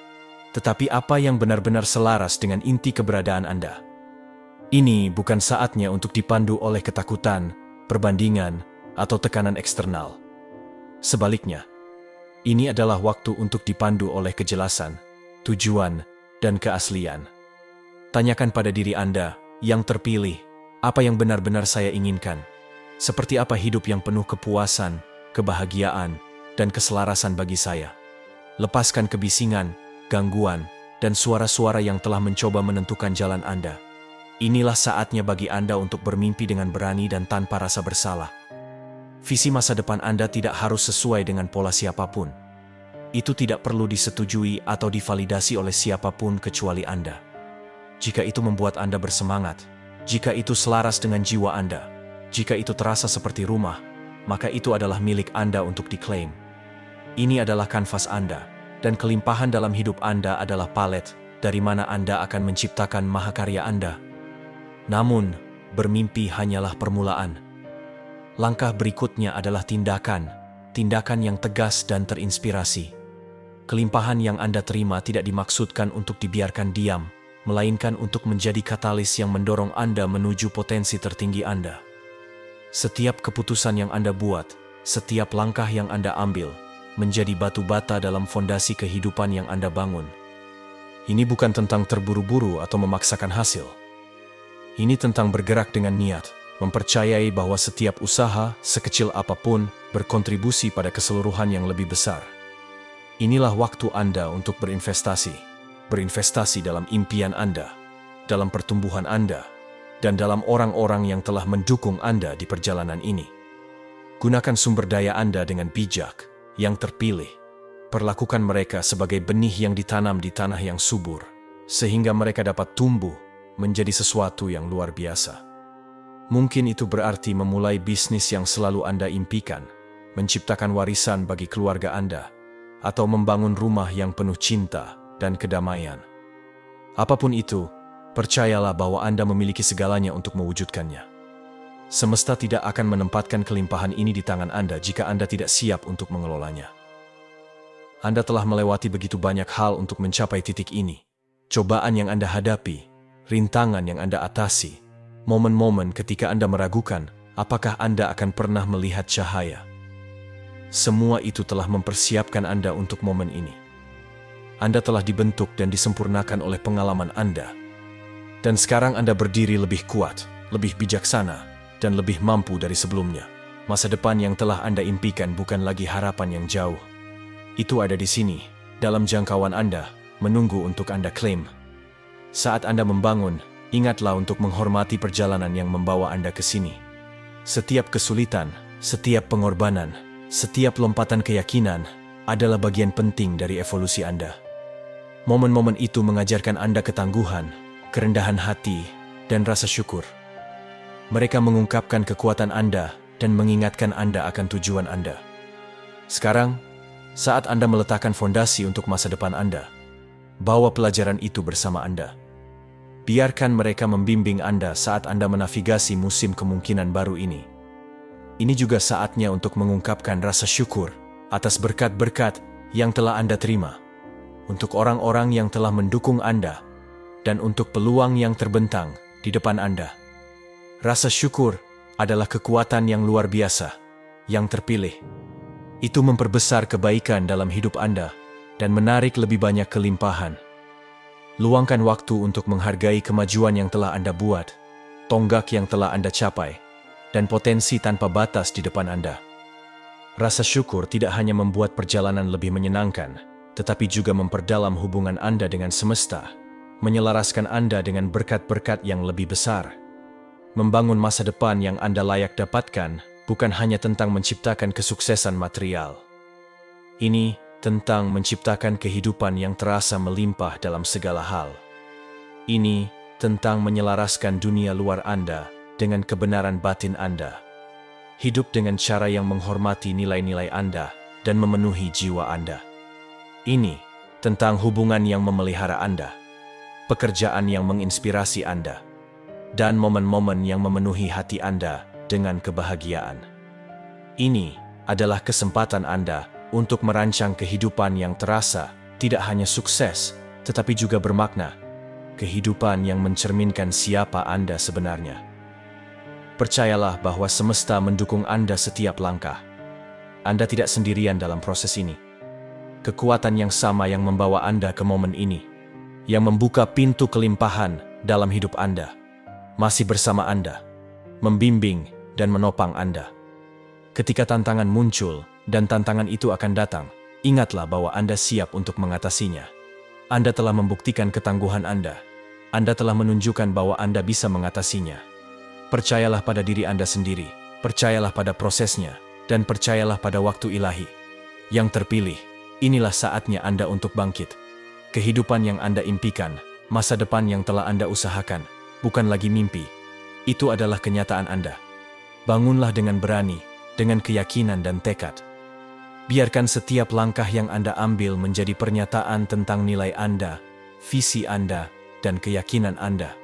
Tetapi apa yang benar-benar selaras dengan inti keberadaan Anda. Ini bukan saatnya untuk dipandu oleh ketakutan, perbandingan, atau tekanan eksternal. Sebaliknya, ini adalah waktu untuk dipandu oleh kejelasan, tujuan, dan keaslian. Tanyakan pada diri Anda, yang terpilih, apa yang benar-benar saya inginkan? Seperti apa hidup yang penuh kepuasan, kebahagiaan, dan keselarasan bagi saya. Lepaskan kebisingan, gangguan, dan suara-suara yang telah mencoba menentukan jalan Anda. Inilah saatnya bagi Anda untuk bermimpi dengan berani dan tanpa rasa bersalah. Visi masa depan Anda tidak harus sesuai dengan pola siapapun. Itu tidak perlu disetujui atau divalidasi oleh siapapun kecuali Anda. Jika itu membuat Anda bersemangat, jika itu selaras dengan jiwa Anda, jika itu terasa seperti rumah, maka itu adalah milik Anda untuk diklaim. Ini adalah kanvas Anda, dan kelimpahan dalam hidup Anda adalah palet dari mana Anda akan menciptakan mahakarya Anda. Namun, bermimpi hanyalah permulaan. Langkah berikutnya adalah tindakan yang tegas dan terinspirasi. Kelimpahan yang Anda terima tidak dimaksudkan untuk dibiarkan diam, melainkan untuk menjadi katalis yang mendorong Anda menuju potensi tertinggi Anda. Setiap keputusan yang Anda buat, setiap langkah yang Anda ambil, menjadi batu bata dalam fondasi kehidupan yang Anda bangun. Ini bukan tentang terburu-buru atau memaksakan hasil. Ini tentang bergerak dengan niat, mempercayai bahwa setiap usaha, sekecil apapun, berkontribusi pada keseluruhan yang lebih besar. Inilah waktu Anda untuk berinvestasi. Berinvestasi dalam impian Anda, dalam pertumbuhan Anda, dan dalam orang-orang yang telah mendukung Anda di perjalanan ini. Gunakan sumber daya Anda dengan bijak, yang terpilih. Perlakukan mereka sebagai benih yang ditanam di tanah yang subur, sehingga mereka dapat tumbuh menjadi sesuatu yang luar biasa. Mungkin itu berarti memulai bisnis yang selalu Anda impikan, menciptakan warisan bagi keluarga Anda, atau membangun rumah yang penuh cinta dan kedamaian. Apapun itu, percayalah bahwa Anda memiliki segalanya untuk mewujudkannya. Semesta tidak akan menempatkan kelimpahan ini di tangan Anda jika Anda tidak siap untuk mengelolanya. Anda telah melewati begitu banyak hal untuk mencapai titik ini. Cobaan yang Anda hadapi, rintangan yang Anda atasi, momen-momen ketika Anda meragukan apakah Anda akan pernah melihat cahaya. Semua itu telah mempersiapkan Anda untuk momen ini. Anda telah dibentuk dan disempurnakan oleh pengalaman Anda. Dan sekarang Anda berdiri lebih kuat, lebih bijaksana, dan lebih mampu dari sebelumnya. Masa depan yang telah Anda impikan bukan lagi harapan yang jauh. Itu ada di sini, dalam jangkauan Anda, menunggu untuk Anda klaim. Saat Anda membangun, ingatlah untuk menghormati perjalanan yang membawa Anda ke sini. Setiap kesulitan, setiap pengorbanan, setiap lompatan keyakinan adalah bagian penting dari evolusi Anda. Momen-momen itu mengajarkan Anda ketangguhan, kerendahan hati, dan rasa syukur. Mereka mengungkapkan kekuatan Anda dan mengingatkan Anda akan tujuan Anda. Sekarang, saat Anda meletakkan fondasi untuk masa depan Anda, bawa pelajaran itu bersama Anda. Biarkan mereka membimbing Anda saat Anda menavigasi musim kemungkinan baru ini. Ini juga saatnya untuk mengungkapkan rasa syukur atas berkat-berkat yang telah Anda terima, untuk orang-orang yang telah mendukung Anda, dan untuk peluang yang terbentang di depan Anda. Rasa syukur adalah kekuatan yang luar biasa, yang terpilih. Itu memperbesar kebaikan dalam hidup Anda dan menarik lebih banyak kelimpahan. Luangkan waktu untuk menghargai kemajuan yang telah Anda buat, tonggak yang telah Anda capai, dan potensi tanpa batas di depan Anda. Rasa syukur tidak hanya membuat perjalanan lebih menyenangkan, tetapi juga memperdalam hubungan Anda dengan semesta, menyelaraskan Anda dengan berkat-berkat yang lebih besar. Membangun masa depan yang Anda layak dapatkan bukan hanya tentang menciptakan kesuksesan material. Ini tentang menciptakan kehidupan yang terasa melimpah dalam segala hal. Ini tentang menyelaraskan dunia luar Anda dengan kebenaran batin Anda. Hidup dengan cara yang menghormati nilai-nilai Anda dan memenuhi jiwa Anda. Ini tentang hubungan yang memelihara Anda, pekerjaan yang menginspirasi Anda, dan momen-momen yang memenuhi hati Anda dengan kebahagiaan. Ini adalah kesempatan Anda untuk merancang kehidupan yang terasa tidak hanya sukses, tetapi juga bermakna. Kehidupan yang mencerminkan siapa Anda sebenarnya. Percayalah bahwa semesta mendukung Anda setiap langkah. Anda tidak sendirian dalam proses ini. Kekuatan yang sama yang membawa Anda ke momen ini, yang membuka pintu kelimpahan dalam hidup Anda, masih bersama Anda, membimbing dan menopang Anda. Ketika tantangan muncul, dan tantangan itu akan datang, ingatlah bahwa Anda siap untuk mengatasinya. Anda telah membuktikan ketangguhan Anda. Anda telah menunjukkan bahwa Anda bisa mengatasinya. Percayalah pada diri Anda sendiri, percayalah pada prosesnya, dan percayalah pada waktu ilahi. Yang terpilih, inilah saatnya Anda untuk bangkit. Kehidupan yang Anda impikan, masa depan yang telah Anda usahakan, bukan lagi mimpi. Itu adalah kenyataan Anda. Bangunlah dengan berani, dengan keyakinan dan tekad. Biarkan setiap langkah yang Anda ambil menjadi pernyataan tentang nilai Anda, visi Anda, dan keyakinan Anda.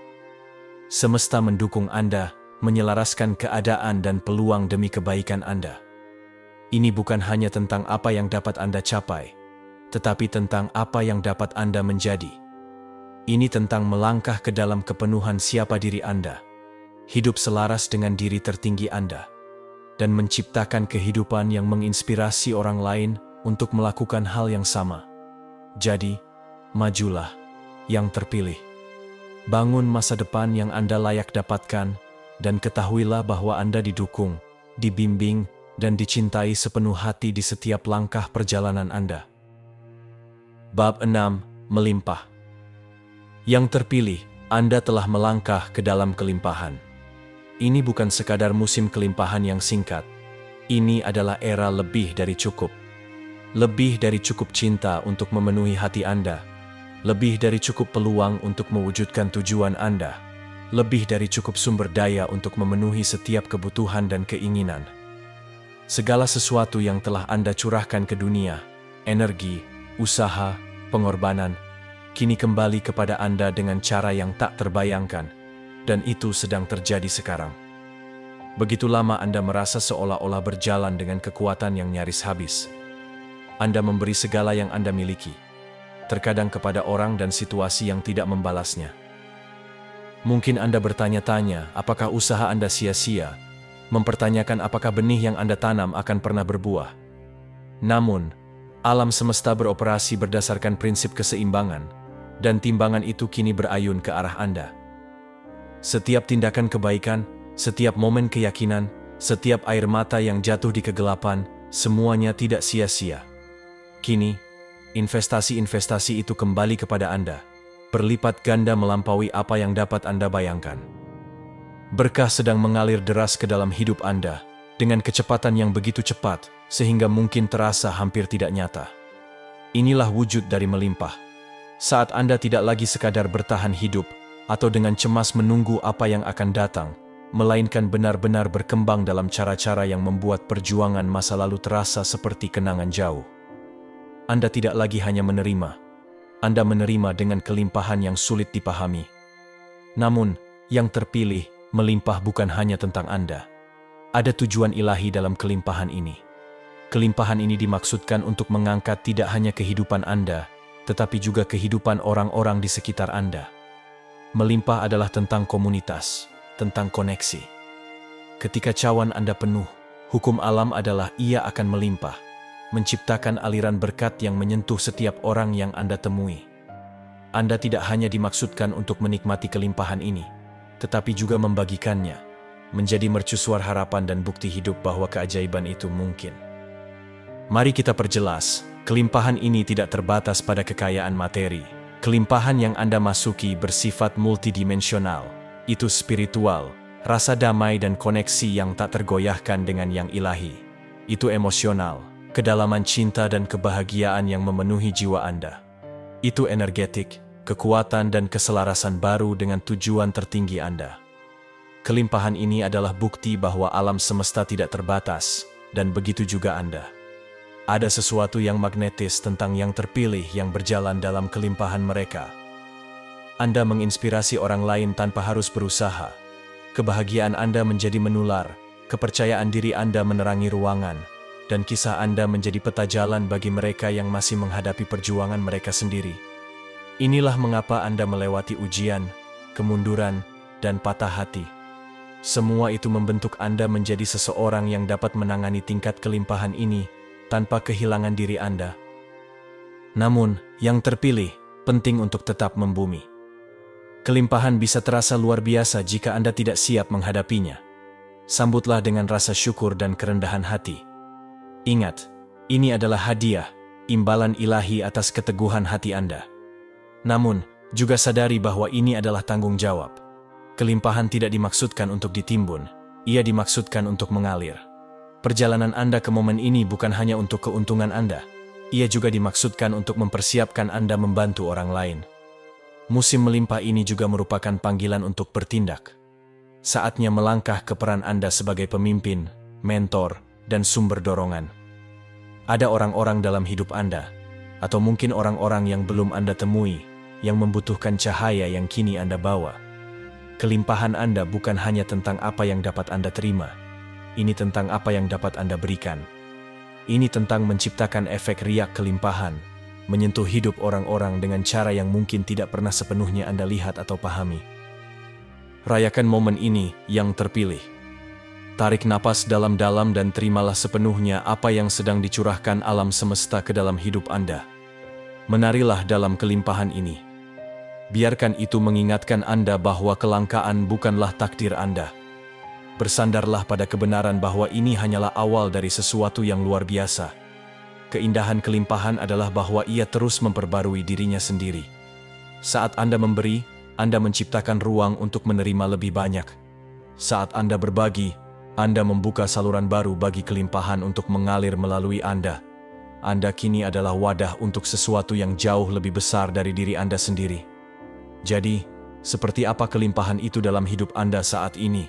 Semesta mendukung Anda, menyelaraskan keadaan dan peluang demi kebaikan Anda. Ini bukan hanya tentang apa yang dapat Anda capai, tetapi tentang apa yang dapat Anda menjadi. Ini tentang melangkah ke dalam kepenuhan siapa diri Anda, hidup selaras dengan diri tertinggi Anda, dan menciptakan kehidupan yang menginspirasi orang lain untuk melakukan hal yang sama. Jadi, majulah, yang terpilih. Bangun masa depan yang Anda layak dapatkan, dan ketahuilah bahwa Anda didukung, dibimbing, dan dicintai sepenuh hati di setiap langkah perjalanan Anda. Bab 6. Melimpah. Yang terpilih, Anda telah melangkah ke dalam kelimpahan. Ini bukan sekadar musim kelimpahan yang singkat. Ini adalah era lebih dari cukup. Lebih dari cukup cinta untuk memenuhi hati Anda. Lebih dari cukup peluang untuk mewujudkan tujuan Anda. Lebih dari cukup sumber daya untuk memenuhi setiap kebutuhan dan keinginan. Segala sesuatu yang telah Anda curahkan ke dunia, energi, usaha, pengorbanan, kini kembali kepada Anda dengan cara yang tak terbayangkan. Dan itu sedang terjadi sekarang. Begitu lama Anda merasa seolah-olah berjalan dengan kekuatan yang nyaris habis. Anda memberi segala yang Anda miliki, terkadang kepada orang dan situasi yang tidak membalasnya. Mungkin Anda bertanya-tanya, apakah usaha Anda sia-sia, mempertanyakan apakah benih yang Anda tanam akan pernah berbuah. Namun, alam semesta beroperasi berdasarkan prinsip keseimbangan, dan timbangan itu kini berayun ke arah Anda. Setiap tindakan kebaikan, setiap momen keyakinan, setiap air mata yang jatuh di kegelapan, semuanya tidak sia-sia. Kini, investasi-investasi itu kembali kepada Anda, berlipat ganda melampaui apa yang dapat Anda bayangkan. Berkah sedang mengalir deras ke dalam hidup Anda, dengan kecepatan yang begitu cepat, sehingga mungkin terasa hampir tidak nyata. Inilah wujud dari melimpah. Saat Anda tidak lagi sekadar bertahan hidup, atau dengan cemas menunggu apa yang akan datang, melainkan benar-benar berkembang dalam cara-cara yang membuat perjuangan masa lalu terasa seperti kenangan jauh. Anda tidak lagi hanya menerima, Anda menerima dengan kelimpahan yang sulit dipahami. Namun, yang terpilih, melimpah bukan hanya tentang Anda. Ada tujuan ilahi dalam kelimpahan ini. Kelimpahan ini dimaksudkan untuk mengangkat tidak hanya kehidupan Anda, tetapi juga kehidupan orang-orang di sekitar Anda. Melimpah adalah tentang komunitas, tentang koneksi. Ketika cawan Anda penuh, hukum alam adalah ia akan melimpah, menciptakan aliran berkat yang menyentuh setiap orang yang Anda temui. Anda tidak hanya dimaksudkan untuk menikmati kelimpahan ini, tetapi juga membagikannya, menjadi mercusuar harapan dan bukti hidup bahwa keajaiban itu mungkin. Mari kita perjelas, kelimpahan ini tidak terbatas pada kekayaan materi. Kelimpahan yang Anda masuki bersifat multidimensional, itu spiritual, rasa damai dan koneksi yang tak tergoyahkan dengan yang ilahi. Itu emosional, kedalaman cinta dan kebahagiaan yang memenuhi jiwa Anda. Itu energetik, kekuatan dan keselarasan baru dengan tujuan tertinggi Anda. Kelimpahan ini adalah bukti bahwa alam semesta tidak terbatas, dan begitu juga Anda. Ada sesuatu yang magnetis tentang yang terpilih yang berjalan dalam kelimpahan mereka. Anda menginspirasi orang lain tanpa harus berusaha. Kebahagiaan Anda menjadi menular, kepercayaan diri Anda menerangi ruangan, dan kisah Anda menjadi peta jalan bagi mereka yang masih menghadapi perjuangan mereka sendiri. Inilah mengapa Anda melewati ujian, kemunduran, dan patah hati. Semua itu membentuk Anda menjadi seseorang yang dapat menangani tingkat kelimpahan ini tanpa kehilangan diri Anda. Namun, yang terpilih, penting untuk tetap membumi. Kelimpahan bisa terasa luar biasa jika Anda tidak siap menghadapinya. sambutlah dengan rasa syukur dan kerendahan hati. Ingat, ini adalah hadiah, imbalan ilahi atas keteguhan hati Anda. Namun, juga sadari bahwa ini adalah tanggung jawab. Kelimpahan tidak dimaksudkan untuk ditimbun, ia dimaksudkan untuk mengalir. Perjalanan Anda ke momen ini bukan hanya untuk keuntungan Anda, ia juga dimaksudkan untuk mempersiapkan Anda membantu orang lain. Musim melimpah ini juga merupakan panggilan untuk bertindak. Saatnya melangkah ke peran Anda sebagai pemimpin, mentor, dan sumber dorongan. Ada orang-orang dalam hidup Anda, atau mungkin orang-orang yang belum Anda temui, yang membutuhkan cahaya yang kini Anda bawa. Kelimpahan Anda bukan hanya tentang apa yang dapat Anda terima. Ini tentang apa yang dapat Anda berikan. Ini tentang menciptakan efek riak kelimpahan, menyentuh hidup orang-orang dengan cara yang mungkin tidak pernah sepenuhnya Anda lihat atau pahami. Rayakan momen ini yang terpilih. Tarik napas dalam-dalam dan terimalah sepenuhnya apa yang sedang dicurahkan alam semesta ke dalam hidup Anda. Menarilah dalam kelimpahan ini. Biarkan itu mengingatkan Anda bahwa kelangkaan bukanlah takdir Anda. Bersandarlah pada kebenaran bahwa ini hanyalah awal dari sesuatu yang luar biasa. Keindahan kelimpahan adalah bahwa ia terus memperbarui dirinya sendiri. Saat Anda memberi, Anda menciptakan ruang untuk menerima lebih banyak. Saat Anda berbagi, Anda membuka saluran baru bagi kelimpahan untuk mengalir melalui Anda. Anda kini adalah wadah untuk sesuatu yang jauh lebih besar dari diri Anda sendiri. Jadi, seperti apa kelimpahan itu dalam hidup Anda saat ini?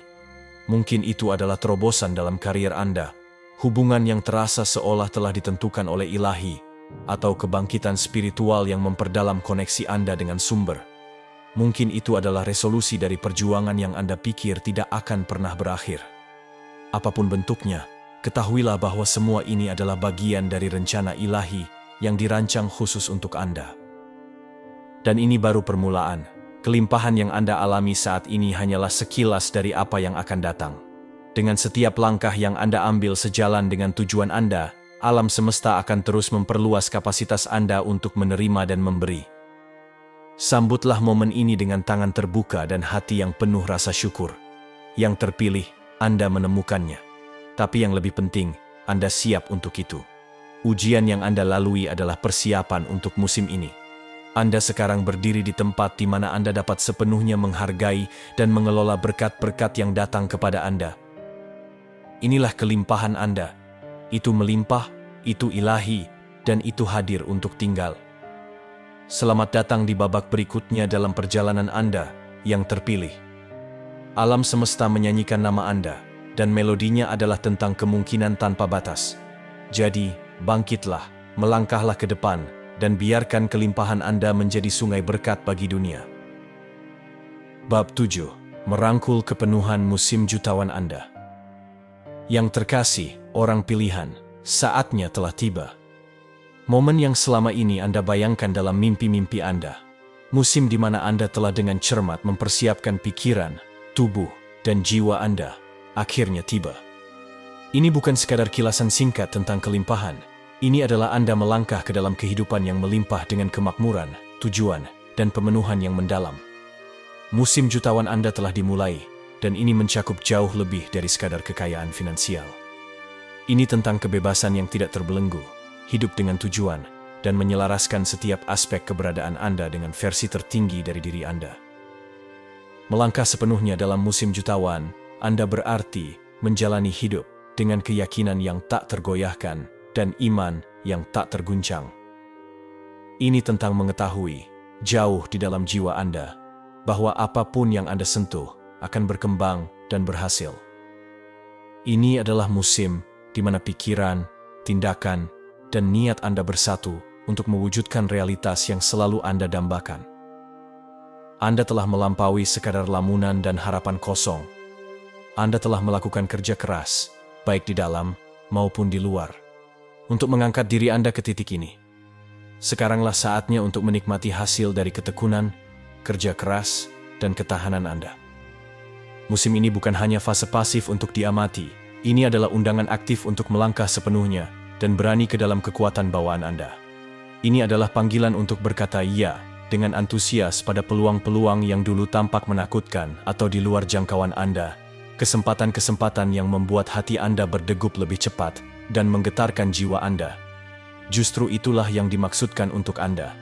Mungkin itu adalah terobosan dalam karier Anda, hubungan yang terasa seolah telah ditentukan oleh ilahi, atau kebangkitan spiritual yang memperdalam koneksi Anda dengan sumber. Mungkin itu adalah resolusi dari perjuangan yang Anda pikir tidak akan pernah berakhir. Apapun bentuknya, ketahuilah bahwa semua ini adalah bagian dari rencana ilahi yang dirancang khusus untuk Anda. Dan ini baru permulaan. Kelimpahan yang Anda alami saat ini hanyalah sekilas dari apa yang akan datang. Dengan setiap langkah yang Anda ambil sejalan dengan tujuan Anda, alam semesta akan terus memperluas kapasitas Anda untuk menerima dan memberi. Sambutlah momen ini dengan tangan terbuka dan hati yang penuh rasa syukur. Yang terpilih, Anda menemukannya. Tapi yang lebih penting, Anda siap untuk itu. Ujian yang Anda lalui adalah persiapan untuk musim ini. Anda sekarang berdiri di tempat di mana Anda dapat sepenuhnya menghargai dan mengelola berkat-berkat yang datang kepada Anda. Inilah kelimpahan Anda. Itu melimpah, itu ilahi, dan itu hadir untuk tinggal. Selamat datang di babak berikutnya dalam perjalanan Anda yang terpilih. Alam semesta menyanyikan nama Anda, dan melodinya adalah tentang kemungkinan tanpa batas. Jadi, bangkitlah, melangkahlah ke depan, dan biarkan kelimpahan Anda menjadi sungai berkat bagi dunia. Bab 7. Merangkul kepenuhan musim jutawan Anda. Yang terkasih, orang pilihan, saatnya telah tiba. Momen yang selama ini Anda bayangkan dalam mimpi-mimpi Anda. Musim di mana Anda telah dengan cermat mempersiapkan pikiran, tubuh, dan jiwa Anda, akhirnya tiba. Ini bukan sekadar kilasan singkat tentang kelimpahan. Ini adalah Anda melangkah ke dalam kehidupan yang melimpah dengan kemakmuran, tujuan, dan pemenuhan yang mendalam. Musim jutawan Anda telah dimulai, dan ini mencakup jauh lebih dari sekadar kekayaan finansial. Ini tentang kebebasan yang tidak terbelenggu, hidup dengan tujuan, dan menyelaraskan setiap aspek keberadaan Anda dengan versi tertinggi dari diri Anda. Melangkah sepenuhnya dalam musim jutawan, Anda berarti menjalani hidup dengan keyakinan yang tak tergoyahkan, dan iman yang tak terguncang. Ini tentang mengetahui, jauh di dalam jiwa Anda, bahwa apapun yang Anda sentuh akan berkembang dan berhasil. Ini adalah musim di mana pikiran, tindakan, dan niat Anda bersatu untuk mewujudkan realitas yang selalu Anda dambakan. Anda telah melampaui sekadar lamunan dan harapan kosong. Anda telah melakukan kerja keras, baik di dalam maupun di luar, untuk mengangkat diri Anda ke titik ini. Sekaranglah saatnya untuk menikmati hasil dari ketekunan, kerja keras, dan ketahanan Anda. Musim ini bukan hanya fase pasif untuk diamati, ini adalah undangan aktif untuk melangkah sepenuhnya dan berani ke dalam kekuatan bawaan Anda. Ini adalah panggilan untuk berkata iya dengan antusias pada peluang-peluang yang dulu tampak menakutkan atau di luar jangkauan Anda, Kesempatan-kesempatan yang membuat hati Anda berdegup lebih cepat dan menggetarkan jiwa Anda. Justru itulah yang dimaksudkan untuk Anda.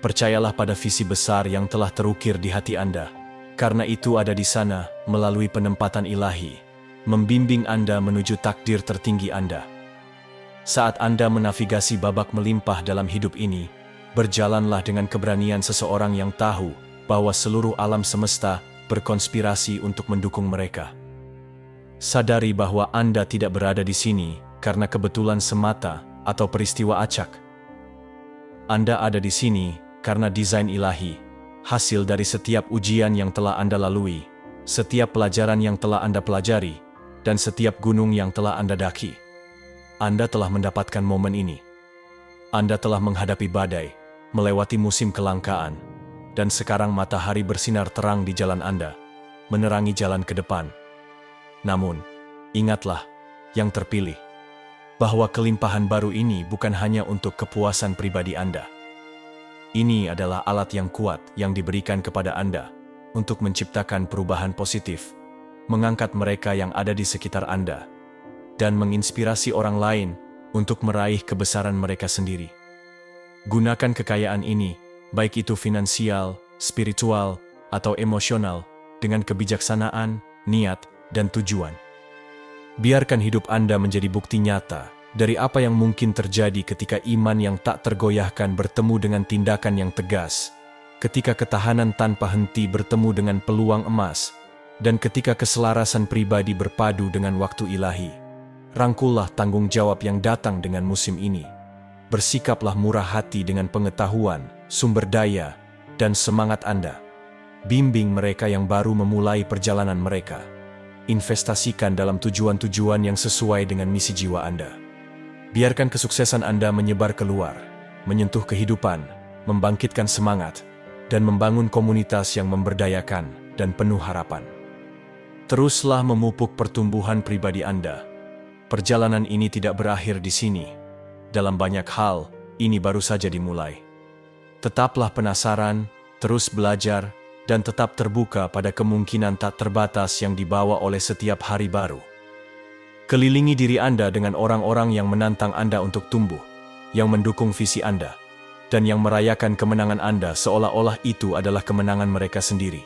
Percayalah pada visi besar yang telah terukir di hati Anda, karena itu ada di sana melalui penempatan ilahi, membimbing Anda menuju takdir tertinggi Anda. Saat Anda menavigasi babak melimpah dalam hidup ini, berjalanlah dengan keberanian seseorang yang tahu bahwa seluruh alam semesta berkonspirasi untuk mendukung mereka. Sadari bahwa Anda tidak berada di sini karena kebetulan semata atau peristiwa acak. Anda ada di sini karena desain ilahi, hasil dari setiap ujian yang telah Anda lalui, setiap pelajaran yang telah Anda pelajari, dan setiap gunung yang telah Anda daki. Anda telah mendapatkan momen ini. Anda telah menghadapi badai, melewati musim kelangkaan, dan sekarang matahari bersinar terang di jalan Anda, menerangi jalan ke depan. Namun, ingatlah, yang terpilih, bahwa kelimpahan baru ini bukan hanya untuk kepuasan pribadi Anda. Ini adalah alat yang kuat yang diberikan kepada Anda untuk menciptakan perubahan positif, mengangkat mereka yang ada di sekitar Anda, dan menginspirasi orang lain untuk meraih kebesaran mereka sendiri. Gunakan kekayaan ini, baik itu finansial, spiritual, atau emosional, dengan kebijaksanaan, niat, dan tujuan. Biarkan hidup Anda menjadi bukti nyata dari apa yang mungkin terjadi ketika iman yang tak tergoyahkan bertemu dengan tindakan yang tegas, ketika ketahanan tanpa henti bertemu dengan peluang emas, dan ketika keselarasan pribadi berpadu dengan waktu ilahi. Rangkullah tanggung jawab yang datang dengan musim ini. Bersikaplah murah hati dengan pengetahuan, sumber daya, dan semangat Anda. Bimbing mereka yang baru memulai perjalanan mereka. Investasikan dalam tujuan-tujuan yang sesuai dengan misi jiwa Anda. Biarkan kesuksesan Anda menyebar keluar, menyentuh kehidupan, membangkitkan semangat, dan membangun komunitas yang memberdayakan dan penuh harapan. Teruslah memupuk pertumbuhan pribadi Anda. Perjalanan ini tidak berakhir di sini. Dalam banyak hal, ini baru saja dimulai. Tetaplah penasaran, terus belajar, dan tetap terbuka pada kemungkinan tak terbatas yang dibawa oleh setiap hari baru. Kelilingi diri Anda dengan orang-orang yang menantang Anda untuk tumbuh, yang mendukung visi Anda, dan yang merayakan kemenangan Anda seolah-olah itu adalah kemenangan mereka sendiri.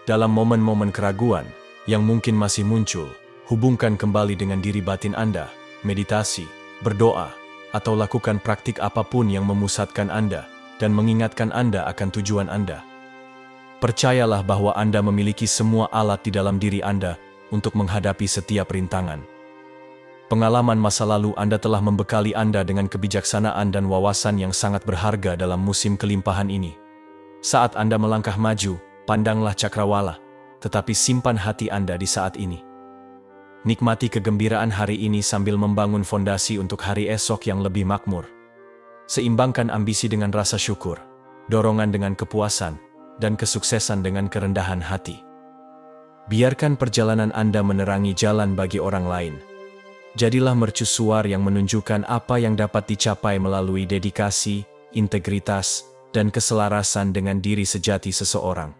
Dalam momen-momen keraguan yang mungkin masih muncul, hubungkan kembali dengan diri batin Anda, meditasi, berdoa, atau lakukan praktik apapun yang memusatkan Anda dan mengingatkan Anda akan tujuan Anda. Percayalah bahwa Anda memiliki semua alat di dalam diri Anda untuk menghadapi setiap rintangan. Pengalaman masa lalu Anda telah membekali Anda dengan kebijaksanaan dan wawasan yang sangat berharga dalam musim kelimpahan ini. Saat Anda melangkah maju, pandanglah cakrawala, tetapi simpan hati Anda di saat ini. Nikmati kegembiraan hari ini sambil membangun fondasi untuk hari esok yang lebih makmur. Seimbangkan ambisi dengan rasa syukur, dorongan dengan kepuasan, dan kesuksesan dengan kerendahan hati. Biarkan perjalanan Anda menerangi jalan bagi orang lain. Jadilah mercusuar yang menunjukkan apa yang dapat dicapai melalui dedikasi, integritas, dan keselarasan dengan diri sejati seseorang.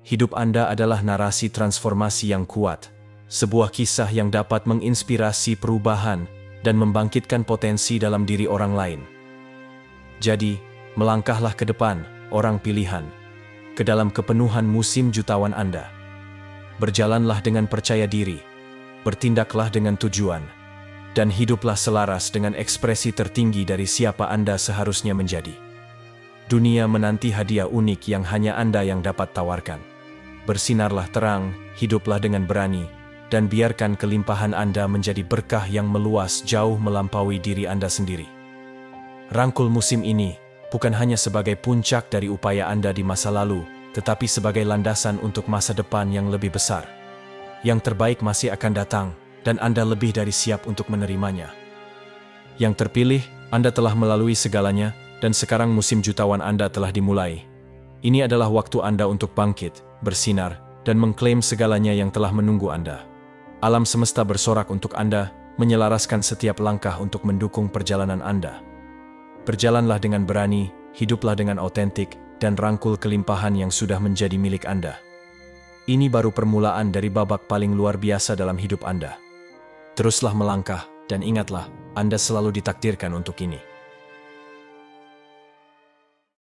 Hidup Anda adalah narasi transformasi yang kuat, sebuah kisah yang dapat menginspirasi perubahan dan membangkitkan potensi dalam diri orang lain. Jadi, melangkahlah ke depan, orang pilihan, ke dalam kepenuhan musim jutawan Anda. Berjalanlah dengan percaya diri, bertindaklah dengan tujuan, dan hiduplah selaras dengan ekspresi tertinggi dari siapa Anda seharusnya menjadi. Dunia menanti hadiah unik yang hanya Anda yang dapat tawarkan. Bersinarlah terang, hiduplah dengan berani, dan biarkan kelimpahan Anda menjadi berkah yang meluas jauh melampaui diri Anda sendiri. Rangkul musim ini bukan hanya sebagai puncak dari upaya Anda di masa lalu, tetapi sebagai landasan untuk masa depan yang lebih besar. Yang terbaik masih akan datang, dan Anda lebih dari siap untuk menerimanya. Yang terpilih, Anda telah melalui segalanya, dan sekarang musim jutawan Anda telah dimulai. Ini adalah waktu Anda untuk bangkit, bersinar, dan mengklaim segalanya yang telah menunggu Anda. Alam semesta bersorak untuk Anda, menyelaraskan setiap langkah untuk mendukung perjalanan Anda. Berjalanlah dengan berani, hiduplah dengan autentik, dan rangkul kelimpahan yang sudah menjadi milik Anda. Ini baru permulaan dari babak paling luar biasa dalam hidup Anda. Teruslah melangkah, dan ingatlah, Anda selalu ditakdirkan untuk ini.